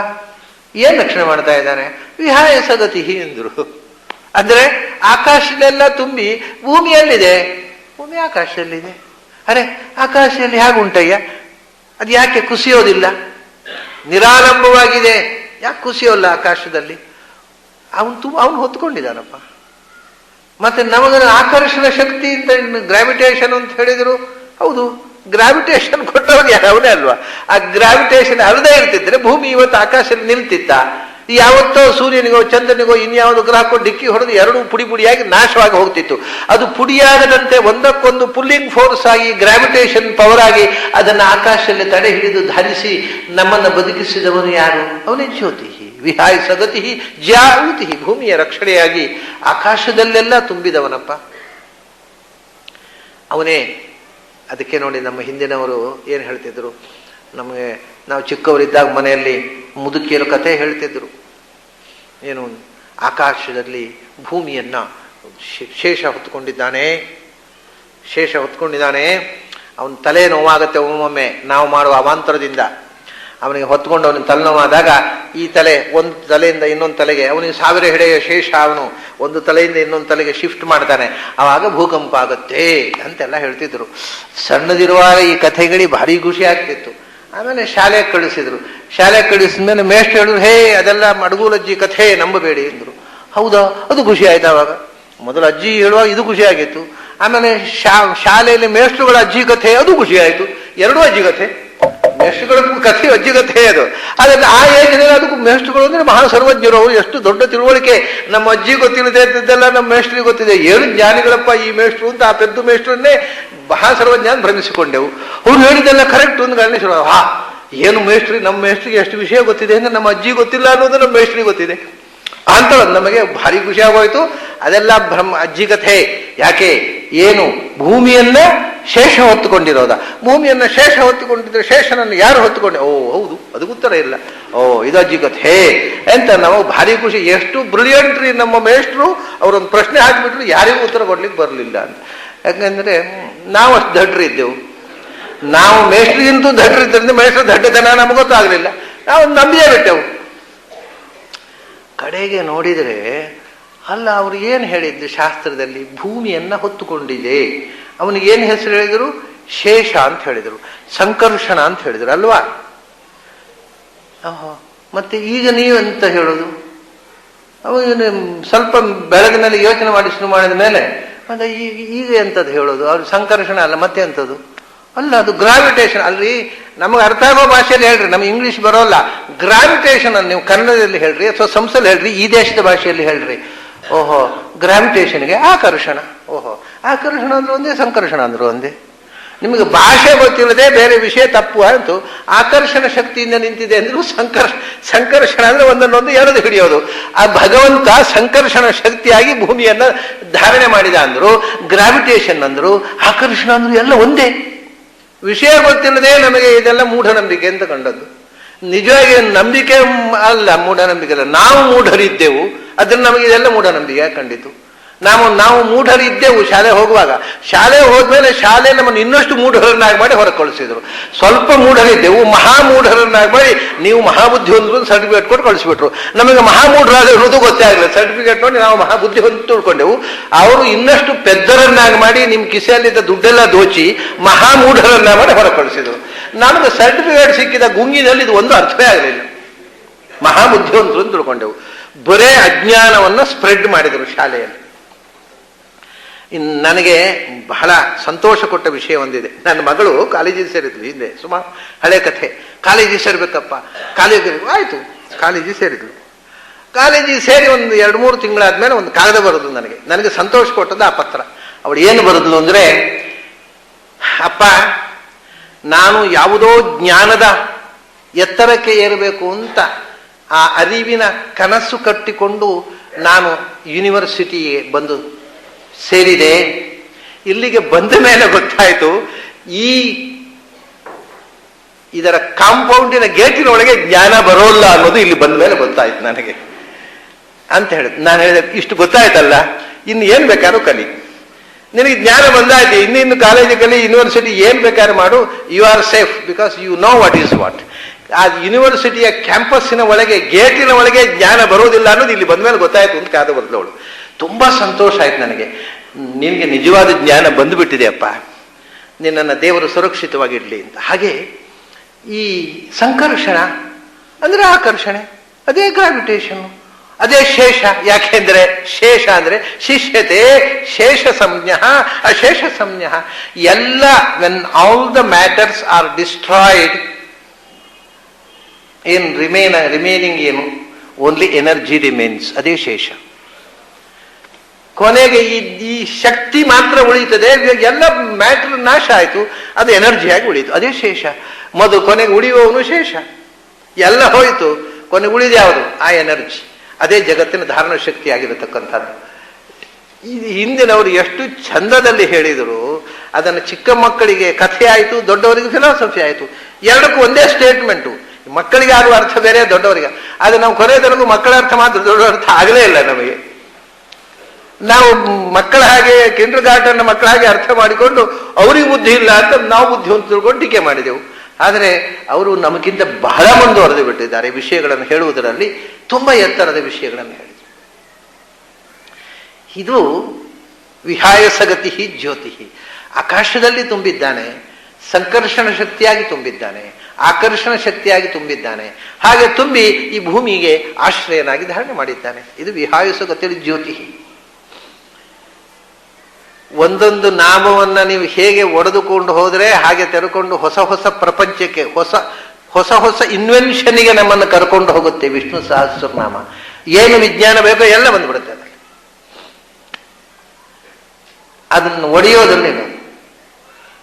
ಏನ್ ರಕ್ಷಣೆ ಮಾಡ್ತಾ ಇದ್ದಾನೆ? ವಿಹಾಯ ಸಗತಿ ಎಂದ್ರು. ಅಂದ್ರೆ ಆಕಾಶದೆಲ್ಲ ತುಂಬಿ ಭೂಮಿಯಲ್ಲಿದೆ, ಭೂಮಿ ಆಕಾಶದಲ್ಲಿದೆ. ಅರೆ ಆಕಾಶದಲ್ಲಿ ಹೇಗುಂಟಯ್ಯ? ಅದು ಯಾಕೆ ಕುಸಿಯೋದಿಲ್ಲ? ನಿರಾಲಂಬವಾಗಿದೆ, ಯಾಕೆ ಕುಸಿಯೋಲ್ಲ ಆಕಾಶದಲ್ಲಿ? ಅವನು ಹೊತ್ಕೊಂಡಿದ್ದಾನಪ್ಪ. ಮತ್ತೆ ನಮಗನ ಆಕರ್ಷಣ ಶಕ್ತಿ ಅಂತ ಗ್ರಾವಿಟೇಷನ್ ಅಂತ ಹೇಳಿದ್ರು. ಹೌದು, ಗ್ರಾವಿಟೇಷನ್ ಕೊಟ್ಟವನು ಅವನೇ ಅಲ್ವಾ? ಆ ಗ್ರಾವಿಟೇಷನ್ ಅಲ್ಲದೆ ಇರ್ತಿದ್ರೆ ಭೂಮಿ ಇವತ್ತು ಆಕಾಶದಲ್ಲಿ ನಿಲ್ತಿತ್ತ? ಯಾವತ್ತೋ ಸೂರ್ಯನಿಗೋ ಚಂದ್ರನಿಗೋ ಇನ್ಯಾವುದು ಗ್ರಹಕ್ಕೋ ಡಿಕ್ಕಿ ಹೊಡೆದು ಎರಡೂ ಪುಡಿ ಪುಡಿಯಾಗಿ ನಾಶವಾಗಿ ಹೋಗ್ತಿತ್ತು. ಅದು ಪುಡಿಯಾಗದಂತೆ ಒಂದಕ್ಕೊಂದು ಪುಲ್ಲಿಂಗ್ ಫೋರ್ಸ್ ಆಗಿ, ಗ್ರಾವಿಟೇಷನ್ ಪವರ್ ಆಗಿ ಅದನ್ನು ಆಕಾಶದಲ್ಲಿ ತಡೆ ಹಿಡಿದು ಧರಿಸಿ ನಮ್ಮನ್ನು ಬದುಕಿಸಿದವನು ಯಾರು? ಅವನೇ ಜ್ಯೋತಿ ವಿಹಾಯ ಸಗತಿ ಜ್ಯಾತಿ, ಭೂಮಿಯ ರಕ್ಷಣೆಯಾಗಿ ಆಕಾಶದಲ್ಲೆಲ್ಲ ತುಂಬಿದವನಪ್ಪ ಅವನೇ. ಅದಕ್ಕೆ ನೋಡಿ ನಮ್ಮ ಹಿಂದಿನವರು ಏನು ಹೇಳ್ತಿದ್ರು, ನಮಗೆ ನಾವು ಚಿಕ್ಕವರಿದ್ದಾಗ ಮನೆಯಲ್ಲಿ ಮುದುಕಿಯರು ಕಥೆ ಹೇಳ್ತಿದ್ರು. ಏನು, ಆಕಾಶದಲ್ಲಿ ಭೂಮಿಯನ್ನ ಶೇಷ ಹೊತ್ಕೊಂಡಿದ್ದಾನೆ, ಅವನ ತಲೆ ನೋವಾಗುತ್ತೆ ಒಮ್ಮೊಮ್ಮೆ ನಾವು ಮಾಡುವ ಅವಾಂತರದಿಂದ. ಅವನಿಗೆ ಹೊತ್ಕೊಂಡು ಅವನಿಗೆ ತಲೆನೋವಾದಾಗ ಈ ತಲೆ ಒಂದು ತಲೆಯಿಂದ ಇನ್ನೊಂದು ತಲೆಗೆ, ಅವನಿಗೆ 1000 ಹೆಡೆಯ ಶೇಷ ಅವನು ಒಂದು ತಲೆಯಿಂದ ಇನ್ನೊಂದು ತಲೆಗೆ ಶಿಫ್ಟ್ ಮಾಡ್ತಾನೆ, ಆವಾಗ ಭೂಕಂಪ ಆಗುತ್ತೆ ಅಂತೆಲ್ಲ ಹೇಳ್ತಿದ್ರು. ಸಣ್ಣದಿರುವಾಗ ಈ ಕಥೆಗಳಿಗೆ ಭಾರಿ ಖುಷಿ ಆಗ್ತಿತ್ತು. ಆಮೇಲೆ ಶಾಲೆಗೆ ಕಳಿಸಿದ್ರು. ಶಾಲೆಗೆ ಕಳಿಸಿದ್ಮೇಲೆ ಮೇಷ್ಟ್ರು ಹೇಳಿದ್ರು, ಹೇ ಅದೆಲ್ಲ ಮಡಗೂಲಜ್ಜಿ ಕಥೆ ನಂಬಬೇಡಿ ಅಂದರು. ಹೌದಾ, ಅದು ಖುಷಿ ಆಯ್ತು. ಆವಾಗ ಮೊದಲು ಅಜ್ಜಿ ಹೇಳುವಾಗ ಇದು ಖುಷಿ ಆಗಿತ್ತು. ಆಮೇಲೆ ಶಾಲೆಯಲ್ಲಿ ಮೇಷ್ಟ್ರುಗಳ ಅಜ್ಜಿ ಕಥೆ, ಅದು ಖುಷಿ ಆಯಿತು. ಎರಡೂ ಅಜ್ಜಿ ಕಥೆ, ಮೇಷ್ಟ್ರುಗಳ ಕಥೆ ಅಜ್ಜಿ ಕಥೆ ಅದು. ಆದರೆ ಆ ಏಜ್ನಲ್ಲಿ ಅದಕ್ಕೂ ಮೇಷ್ಟ್ರುಗಳು ಅಂದರೆ ಮಹಾ ಸರ್ವಜ್ಞರು, ಅವರು ಎಷ್ಟು ದೊಡ್ಡ ತಿಳುವಳಿಕೆ. ನಮ್ಮ ಅಜ್ಜಿ ಗೊತ್ತಿಲ್ಲದೆ ಇದ್ದದ್ದೆಲ್ಲ ನಮ್ಮ ಮೇಷ್ಟ್ರಿಗೆ ಗೊತ್ತಿದೆ. ಏನು ಜ್ಞಾನಿಗಳಪ್ಪ ಈ ಮೇಷ್ಟ್ರು ಅಂತ ಆ ಪೆದ್ದು ಮೇಷ್ಟ್ರನ್ನೇ ಮಹಾ ಸರ್ವಜ್ಞ ಭ್ರಮಿಸಿಕೊಂಡೆವು. ಅವ್ರು ಹೇಳಿದ್ದೆಲ್ಲ ಕರೆಕ್ಟ್ ಒಂದು ಗಣೇಶ್ವರ. ಏನು ಮೇಷ್ಟ್ರಿ, ನಮ್ಮ ಮೇಷ್ಟ್ರಿಗೆ ಎಷ್ಟು ವಿಷಯ ಗೊತ್ತಿದೆ ಅಂದರೆ ನಮ್ಮ ಅಜ್ಜಿ ಗೊತ್ತಿಲ್ಲ ಅನ್ನೋದು ನಮ್ಮ ಮೇಷ್ಟ್ರಿಗೆ ಗೊತ್ತಿದೆ ಅಂತ ನಮಗೆ ಭಾರಿ ಖುಷಿ ಆಗೋಯ್ತು. ಅದೆಲ್ಲ ಅಜ್ಜಿ ಕಥೆ. ಯಾಕೆ, ಏನು, ಭೂಮಿಯನ್ನ ಶೇಷ ಹೊತ್ತುಕೊಂಡಿರೋದ. ಭೂಮಿಯನ್ನ ಶೇಷ ಹೊತ್ತುಕೊಂಡಿದ್ರೆ ಶೇಷನನ್ನು ಯಾರು ಹೊತ್ತುಕೊಂಡೆ? ಓ ಹೌದು, ಅದಕ್ಕೆ ಉತ್ತರ ಇಲ್ಲ. ಓ ಇದು ಅಜ್ಜಿ ಕಥೆ ಅಂತ ನಾವು ಭಾರಿ ಖುಷಿ. ಎಷ್ಟು ಬ್ರಿಲಿಯಂಟ್ ರೀ ನಮ್ಮ ಮೇಷ್ಟ್ರು, ಅವರೊಂದು ಪ್ರಶ್ನೆ ಹಾಕಿಬಿಟ್ರು ಯಾರಿಗೂ ಉತ್ತರ ಕೊಡ್ಲಿಕ್ಕೆ ಬರಲಿಲ್ಲ ಅಂತ. ಯಾಕಂದ್ರೆ ನಾವು ಅಷ್ಟು ದಡ್ಡರಿದ್ದೆವು. ನಾವು ಮೇಷ್ಟ್ರಿಗಿಂತೂ ದಡ್ಡರಿದ್ದರಿಂದ ಮೇಷ್ಟ್ರ ದಡ್ಡತನ ನಮ್ಗೆ ಗೊತ್ತಾಗಲಿಲ್ಲ, ನಾವು ನಂಬಿಯೇ ಬಿಟ್ಟೆವು. ಕಡೆಗೆ ನೋಡಿದರೆ ಅಲ್ಲ, ಅವ್ರು ಏನು ಹೇಳಿದ್ದು ಶಾಸ್ತ್ರದಲ್ಲಿ, ಭೂಮಿಯನ್ನ ಹೊತ್ತುಕೊಂಡಿದೆ. ಅವನಿಗೇನು ಹೆಸರು ಹೇಳಿದರು? ಶೇಷ ಅಂತ ಹೇಳಿದರು, ಸಂಕರ್ಷಣ ಅಂತ ಹೇಳಿದರು ಅಲ್ವಾ? ಮತ್ತೆ ಈಗ ನೀವು ಎಂತ ಹೇಳೋದು? ಅವನು ಸ್ವಲ್ಪ ಬೆಳಗಿನಲ್ಲಿ ಯೋಚನೆ ಮಾಡಿ ಶುರು ಮಾಡಿದ ಮೇಲೆ ಮತ್ತೆ ಈಗ ಎಂಥದ್ದು ಹೇಳೋದು? ಅವ್ರು ಸಂಕರ್ಷಣ ಅಲ್ಲ, ಮತ್ತೆ ಎಂಥದ್ದು ಅಲ್ಲ, ಅದು ಗ್ರಾವಿಟೇಷನ್ ಅಲ್ರಿ. ನಮಗೆ ಅರ್ಥ ಆಗೋ ಭಾಷೆಯಲ್ಲಿ ಹೇಳ್ರಿ, ನಮ್ಗೆ ಇಂಗ್ಲಿಷ್ ಬರೋಲ್ಲ. ಗ್ರಾವಿಟೇಷನ್ ಅನ್ನು ನೀವು ಕನ್ನಡದಲ್ಲಿ ಹೇಳ್ರಿ ಅಥವಾ ಸಂಸ್ಥೆಯಲ್ಲಿ ಹೇಳ್ರಿ, ಈ ದೇಶದ ಭಾಷೆಯಲ್ಲಿ ಹೇಳ್ರಿ. ಓಹೋ, ಗ್ರಾವಿಟೇಷನ್ಗೆ ಆಕರ್ಷಣ. ಓಹೋ, ಆಕರ್ಷಣ ಅಂದ್ರೆ ಒಂದೇ, ಸಂಕರ್ಷಣ ಅಂದ್ರೆ ಒಂದೇ. ನಿಮಗೆ ಭಾಷೆ ಗೊತ್ತಿಲ್ಲದೆ ಬೇರೆ ವಿಷಯ ತಪ್ಪು ಆಯಿತು. ಆಕರ್ಷಣ ಶಕ್ತಿಯಿಂದ ನಿಂತಿದೆ ಅಂದ್ರು ಸಂಕರ್ಷಣ ಅಂದ್ರೆ ಒಂದನ್ನೊಂದು ಎಳೆದು ಹಿಡಿಯೋದು. ಆ ಭಗವಂತ ಸಂಕರ್ಷಣ ಶಕ್ತಿಯಾಗಿ ಭೂಮಿಯನ್ನ ಧಾರಣೆ ಮಾಡಿದ ಅಂದ್ರು, ಗ್ರಾವಿಟೇಷನ್ ಅಂದ್ರು, ಆಕರ್ಷಣ ಅಂದ್ರು, ಎಲ್ಲ ಒಂದೇ. ವಿಷಯ ಗೊತ್ತಿಲ್ಲದೆ ನಮಗೆ ಇದೆಲ್ಲ ಮೂಢನಂಬಿಕೆ ಅಂತ ಕಂಡದ್ದು. ನಿಜವಾಗಿ ನಂಬಿಕೆ ಅಲ್ಲ, ಮೂಢನಂಬಿಕೆ ಅಲ್ಲ. ನಾವು ಮೂಢರಿದ್ದೆವು, ಅದ್ರಲ್ಲಿ ನಮಗೆ ಇದೆಲ್ಲ ಮೂಢನಂಬಿಕೆ ಕಂಡಿತು. ನಾವು ಮೂಢರಿದ್ದೆವು ಶಾಲೆ ಹೋಗುವಾಗ. ಶಾಲೆ ಹೋದ್ಮೇಲೆ ಶಾಲೆ ನಮ್ಮನ್ನು ಇನ್ನಷ್ಟು ಮೂಢರನ್ನಾಗಿ ಮಾಡಿ ಹೊರಗೆ ಕಳಿಸಿದ್ರು. ಸ್ವಲ್ಪ ಮೂಢರಿದ್ದೆವು, ಮಹಾಮೂಢರನ್ನಾಗಿ ಮಾಡಿ ನೀವು ಮಹಾಬುದ್ಧಿವಂತರು ಸರ್ಟಿಫಿಕೇಟ್ ಕೊಟ್ಟು ಕಳಿಸ್ಬಿಟ್ರು. ನಮಗೆ ಮಹಾಮೂಢರಾದ ಇರೋದು ಗೊತ್ತೇ ಆಗಲಿಲ್ಲ. ಸರ್ಟಿಫಿಕೇಟ್ ನೋಡಿ ನಾವು ಮಹಾಬುದ್ಧಿವಂತ ತಿಳ್ಕೊಂಡೆವು. ಅವರು ಇನ್ನಷ್ಟು ಪೆದ್ದರನ್ನಾಗಿ ಮಾಡಿ ನಿಮ್ಮ ಕಿಸೆಯಲ್ಲಿದ್ದ ದುಡ್ಡೆಲ್ಲ ದೋಚಿ ಮಹಾಮೂಢರನ್ನ ಮಾಡಿ ಹೊರಗೆ ಕಳಿಸಿದ್ರು. ನಮಗೆ ಸರ್ಟಿಫಿಕೇಟ್ ಸಿಕ್ಕಿದ ಗುಂಗಿನಲ್ಲಿ ಇದು ಒಂದು ಅರ್ಥವೇ ಆಗಲಿಲ್ಲ. ಮಹಾಬುದ್ಧಿವಂತರು ಅಂತ ತಿಳ್ಕೊಂಡೆವು. ಬರೇ ಅಜ್ಞಾನವನ್ನ ಸ್ಪ್ರೆಡ್ ಮಾಡಿದರು ಶಾಲೆಯಲ್ಲಿ. ನನಗೆ ಬಹಳ ಸಂತೋಷ ಕೊಟ್ಟ ವಿಷಯ ಒಂದಿದೆ. ನನ್ನ ಮಗಳು ಕಾಲೇಜಿಗೆ ಸೇರಿದ್ಲು ಹಿಂದೆ, ಸುಮಾರು ಹಳೆ ಕಥೆ. ಕಾಲೇಜಿಗೆ ಸೇರ್ಬೇಕಪ್ಪ, ಕಾಲೇಜಿಗೆ ಆಯ್ತು, ಕಾಲೇಜಿಗೆ ಸೇರಿದ್ಲು. ಕಾಲೇಜಿಗೆ ಸೇರಿ ಒಂದು 2-3 ತಿಂಗಳಾದ್ಮೇಲೆ ಒಂದು ಕಾಗದ ಬರೆದ್ಲು ನನಗೆ ಸಂತೋಷ ಕೊಟ್ಟದ್ದು ಆ ಪತ್ರ. ಅವಳು ಏನು ಬರೆದ್ಲು ಅಂದ್ರೆ, ಅಪ್ಪ, ನಾನು ಯಾವುದೋ ಜ್ಞಾನದ ಎತ್ತರಕ್ಕೆ ಏರಬೇಕು ಅಂತ ಆ ಅರಿವಿನ ಕನಸು ಕಟ್ಟಿಕೊಂಡು ನಾನು ಯೂನಿವರ್ಸಿಟಿಗೆ ಬಂದು ಸೇರಿದೆ. ಇಲ್ಲಿಗೆ ಬಂದ ಮೇಲೆ ಗೊತ್ತಾಯ್ತು, ಇದರ ಕಾಂಪೌಂಡಿನ ಗೇಟಿನ ಒಳಗೆ ಜ್ಞಾನ ಬರೋಲ್ಲ ಅನ್ನೋದು ಇಲ್ಲಿ ಬಂದ ಮೇಲೆ ಗೊತ್ತಾಯ್ತು ನನಗೆ ಅಂತ ಹೇಳಿದ್. ನಾನು ಹೇಳಿದೆ, ಇಷ್ಟು ಗೊತ್ತಾಯ್ತಲ್ಲ, ಇನ್ನು ಏನ್ ಬೇಕಾದ್ರೂ ಕಲಿ, ನಿನಗೆ ಜ್ಞಾನ ಬಂದಾಯ್ತು, ಇನ್ನು ಕಾಲೇಜು ಕಲಿ, ಯೂನಿವರ್ಸಿಟಿ ಏನ್ ಬೇಕಾದ್ರೂ ಮಾಡು, you are safe because you know what is what. ಆ ಯೂನಿವರ್ಸಿಟಿಯ ಕ್ಯಾಂಪಸ್ಸಿನ ಒಳಗೆ ಗೇಟಿನ ಒಳಗೆ ಜ್ಞಾನ ಬರೋದಿಲ್ಲ ಅನ್ನೋದು ಇಲ್ಲಿ ಬಂದ ಮೇಲೆ ಗೊತ್ತಾಯ್ತು ಅಂತ ಕಾದ ಬದಲವಳು. ತುಂಬಾ ಸಂತೋಷ ಆಯ್ತು ನನಗೆ. ನಿನಗೆ ನಿಜವಾದ ಜ್ಞಾನ ಬಂದುಬಿಟ್ಟಿದೆ ಅಪ್ಪ, ನಿನ್ನನ್ನು ದೇವರು ಸುರಕ್ಷಿತವಾಗಿಡ್ಲಿ ಅಂತ. ಹಾಗೆ ಈ ಸಂಕರ್ಷಣ ಅಂದ್ರೆ ಆಕರ್ಷಣೆ, ಅದೇ ಗ್ರಾವಿಟೇಷನ್, ಅದೇ ಶೇಷ. ಯಾಕೆಂದ್ರೆ ಶೇಷ ಅಂದ್ರೆ ಶಿಷ್ಯತೆ, ಶೇಷ ಸಂಜ್ಞ, ಅಶೇಷ ಸಂಜ್ಞ. ಎಲ್ಲ when all the matters are destroyed, remaining ಏನು ಓನ್ಲಿ ಎನರ್ಜಿ ರಿಮೇನ್ಸ್, ಅದೇ ಶೇಷ. ಕೊನೆಗೆ ಈ ಶಕ್ತಿ ಮಾತ್ರ ಉಳಿತದೆ, ಎಲ್ಲ ಮ್ಯಾಟರ್ ನಾಶ ಆಯಿತು, ಅದು ಎನರ್ಜಿಯಾಗಿ ಉಳಿತು, ಅದೇ ಶೇಷ. ಕೊನೆಗೆ ಉಳಿಯುವವನು ಶೇಷ. ಎಲ್ಲ ಹೋಯಿತು, ಕೊನೆಗೆ ಉಳಿದು ಯಾವುದು? ಆ ಎನರ್ಜಿ. ಅದೇ ಜಗತ್ತಿನ ಧಾರಣ ಶಕ್ತಿಯಾಗಿರತಕ್ಕಂಥದ್ದು. ಹಿಂದಿನವರು ಎಷ್ಟು ಚಂದದಲ್ಲಿ ಹೇಳಿದರು. ಅದನ್ನು ಚಿಕ್ಕ ಮಕ್ಕಳಿಗೆ ಕಥೆ ಆಯಿತು, ದೊಡ್ಡವರಿಗೆ ಫಿಲಾಸಫಿ ಆಯಿತು. ಎರಡಕ್ಕೂ ಒಂದೇ ಸ್ಟೇಟ್ಮೆಂಟು. ಮಕ್ಕಳಿಗೆ ಆಗುವ ಅರ್ಥ ಬೇರೆ, ದೊಡ್ಡವರಿಗೆ. ಆದರೆ ನಾವು ಕೊನೆಯವರೆಗೂ ಮಕ್ಕಳ ಅರ್ಥ ಮಾತ್ರ, ದೊಡ್ಡವರ ಅರ್ಥ ಆಗಲೇ ಇಲ್ಲ ನಮಗೆ. ನಾವು ಮಕ್ಕಳ ಹಾಗೆ ಕಿಂಡರ್ ಗಾರ್ಟನ್ ಮಕ್ಕಳ ಹಾಗೆ ಅರ್ಥ ಮಾಡಿಕೊಂಡು ಅವ್ರಿಗೆ ಬುದ್ಧಿ ಇಲ್ಲ ಅಂತ ನಾವು ಬುದ್ಧಿ ಅಂತ ತಿಳ್ಕೊಂಡು ಟೀಕೆ ಮಾಡಿದೆವು. ಆದರೆ ಅವರು ನಮಗಿಂತ ಬಹಳ ಮುಂದುವರೆದು ಬಿಟ್ಟಿದ್ದಾರೆ ವಿಷಯಗಳನ್ನು ಹೇಳುವುದರಲ್ಲಿ. ತುಂಬ ಎತ್ತರದ ವಿಷಯಗಳನ್ನು ಹೇಳಿದರು. ಇದು ವಿಹಾಯಸಗತಿ ಜ್ಯೋತಿ. ಆಕಾಶದಲ್ಲಿ ತುಂಬಿದ್ದಾನೆ, ಸಂಕರ್ಷಣ ಶಕ್ತಿಯಾಗಿ ತುಂಬಿದ್ದಾನೆ, ಆಕರ್ಷಣ ಶಕ್ತಿಯಾಗಿ ತುಂಬಿದ್ದಾನೆ. ಹಾಗೆ ತುಂಬಿ ಈ ಭೂಮಿಗೆ ಆಶ್ರಯನಾಗಿ ಧಾರಣೆ ಮಾಡಿದ್ದಾನೆ. ಇದು ವಿಹಾಯಸಗತಿ ಜ್ಯೋತಿ. ಒಂದೊಂದು ನಾಮವನ್ನು ನೀವು ಹೇಗೆ ಒಡೆದುಕೊಂಡು ಹೋದರೆ ಹಾಗೆ ತೆರೆಕೊಂಡು ಹೊಸ ಹೊಸ ಪ್ರಪಂಚಕ್ಕೆ, ಹೊಸ ಹೊಸ ಇನ್ವೆನ್ಷನ್ಗೆ ನಮ್ಮನ್ನು ಕರ್ಕೊಂಡು ಹೋಗುತ್ತೆ ವಿಷ್ಣು ಸಹಸ್ರನಾಮ. ಏನು ವಿಜ್ಞಾನ ಬೇಕೋ ಎಲ್ಲ ಬಂದ್ಬಿಡುತ್ತೆ ಅದರಲ್ಲಿ. ಅದನ್ನು ಒಡೆಯೋದ್ರಲ್ಲಿ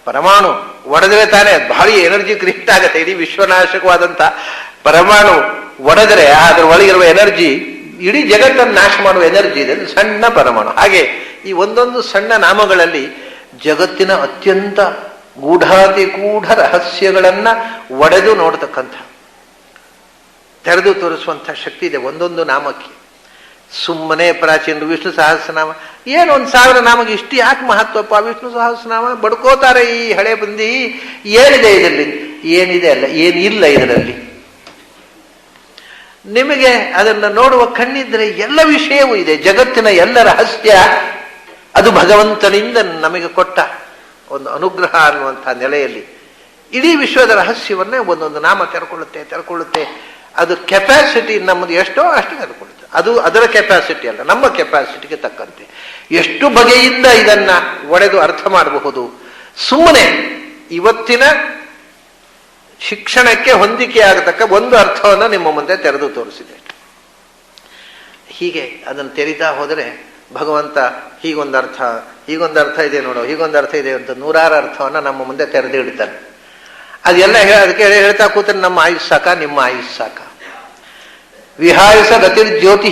ಪರಮಾಣು ಒಡೆದ್ರೆ ತಾನೇ ಭಾರಿ ಎನರ್ಜಿ ಕ್ರಿಯೇಟ್ ಆಗುತ್ತೆ. ಇಡೀ ವಿಶ್ವನಾಶಕವಾದಂಥ ಪರಮಾಣು ಒಡೆದರೆ ಅದರ ಒಳಗಿರುವ ಎನರ್ಜಿ ಇಡೀ ಜಗತ್ತನ್ನು ನಾಶ ಮಾಡುವ ಎನರ್ಜಿ ಇದೆ, ಸಣ್ಣ ಪರಮಾಣು. ಹಾಗೆ ಈ ಒಂದೊಂದು ಸಣ್ಣ ನಾಮಗಳಲ್ಲಿ ಜಗತ್ತಿನ ಅತ್ಯಂತ ಗೂಢಾತಿ ಗೂಢ ರಹಸ್ಯಗಳನ್ನ ಒಡೆದು ನೋಡ್ತಕ್ಕಂಥ, ತೆರೆದು ತೋರಿಸುವಂಥ ಶಕ್ತಿ ಇದೆ ಒಂದೊಂದು ನಾಮಕ್ಕೆ. ಸುಮ್ಮನೆ ಪ್ರಾಚೀನರು ವಿಷ್ಣು ಸಹಸ್ರನಾಮ ಏನು 1000 ನಾಮಗೆ ಇಷ್ಟು ಯಾಕೆ ಮಹತ್ವಪ್ಪ? ವಿಷ್ಣು ಸಹಸ್ರನಾಮ ಬಡ್ಕೋತಾರೆ ಈ ಹಳೆ ಬಂದಿ. ಏನಿದೆ ಇದರಲ್ಲಿ? ಏನಿದೆ ಅಲ್ಲ, ಏನಿಲ್ಲ ಇದರಲ್ಲಿ. ನಿಮಗೆ ಅದನ್ನು ನೋಡುವ ಕಣ್ಣಿದ್ರೆ ಎಲ್ಲ ವಿಷಯವೂ ಇದೆ. ಜಗತ್ತಿನ ಎಲ್ಲ ರಹಸ್ಯ ಅದು ಭಗವಂತನಿಂದ ನಮಗೆ ಕೊಟ್ಟ ಒಂದು ಅನುಗ್ರಹ ಅನ್ನುವಂಥ ನೆಲೆಯಲ್ಲಿ ಇಡೀ ವಿಶ್ವದ ರಹಸ್ಯವನ್ನೇ ಒಂದೊಂದು ನಾಮ ತೆರೆಕೊಳ್ಳುತ್ತೆ. ಅದು ಕೆಪಾಸಿಟಿ ನಮ್ಮದು ಎಷ್ಟೋ ಅಷ್ಟು ತೆರೆಕೊಳ್ಳುತ್ತೆ. ಅದು ಅದರ ಕೆಪಾಸಿಟಿ ಅಲ್ಲ, ನಮ್ಮ ಕೆಪಾಸಿಟಿಗೆ ತಕ್ಕಂತೆ ಎಷ್ಟು ಬಗೆಯಿಂದ ಇದನ್ನ ಒಡೆದು ಅರ್ಥ ಮಾಡಬಹುದು. ಸುಮ್ಮನೆ ಇವತ್ತಿನ ಶಿಕ್ಷಣಕ್ಕೆ ಹೊಂದಿಕೆಯಾಗತಕ್ಕ ಒಂದು ಅರ್ಥವನ್ನು ನಿಮ್ಮ ಮುಂದೆ ತೆರೆದು ತೋರಿಸಿದೆ. ಹೀಗೆ ಅದನ್ನು ತೆರೀತಾ ಹೋದರೆ ಭಗವಂತ ಹೀಗೊಂದು ಅರ್ಥ ಇದೆ ನೋಡು, ಹೀಗೊಂದು ಅರ್ಥ ಇದೆ ಅಂತ 100 ಅರ್ಥವನ್ನು ನಮ್ಮ ಮುಂದೆ ತೆರೆದು ಇಡ್ತಾನೆ. ಅದೆಲ್ಲ ಅದಕ್ಕೆ ಹೇಳ್ತಾ ಕೂತ್ರೆ ನಮ್ಮ ಆಯುಸ್ ಸಾಕ, ನಿಮ್ಮ ಆಯುಸ್ ಸಾಕ. ವಿಹಾಯಸ ಗತಿರ್ ಜ್ಯೋತಿ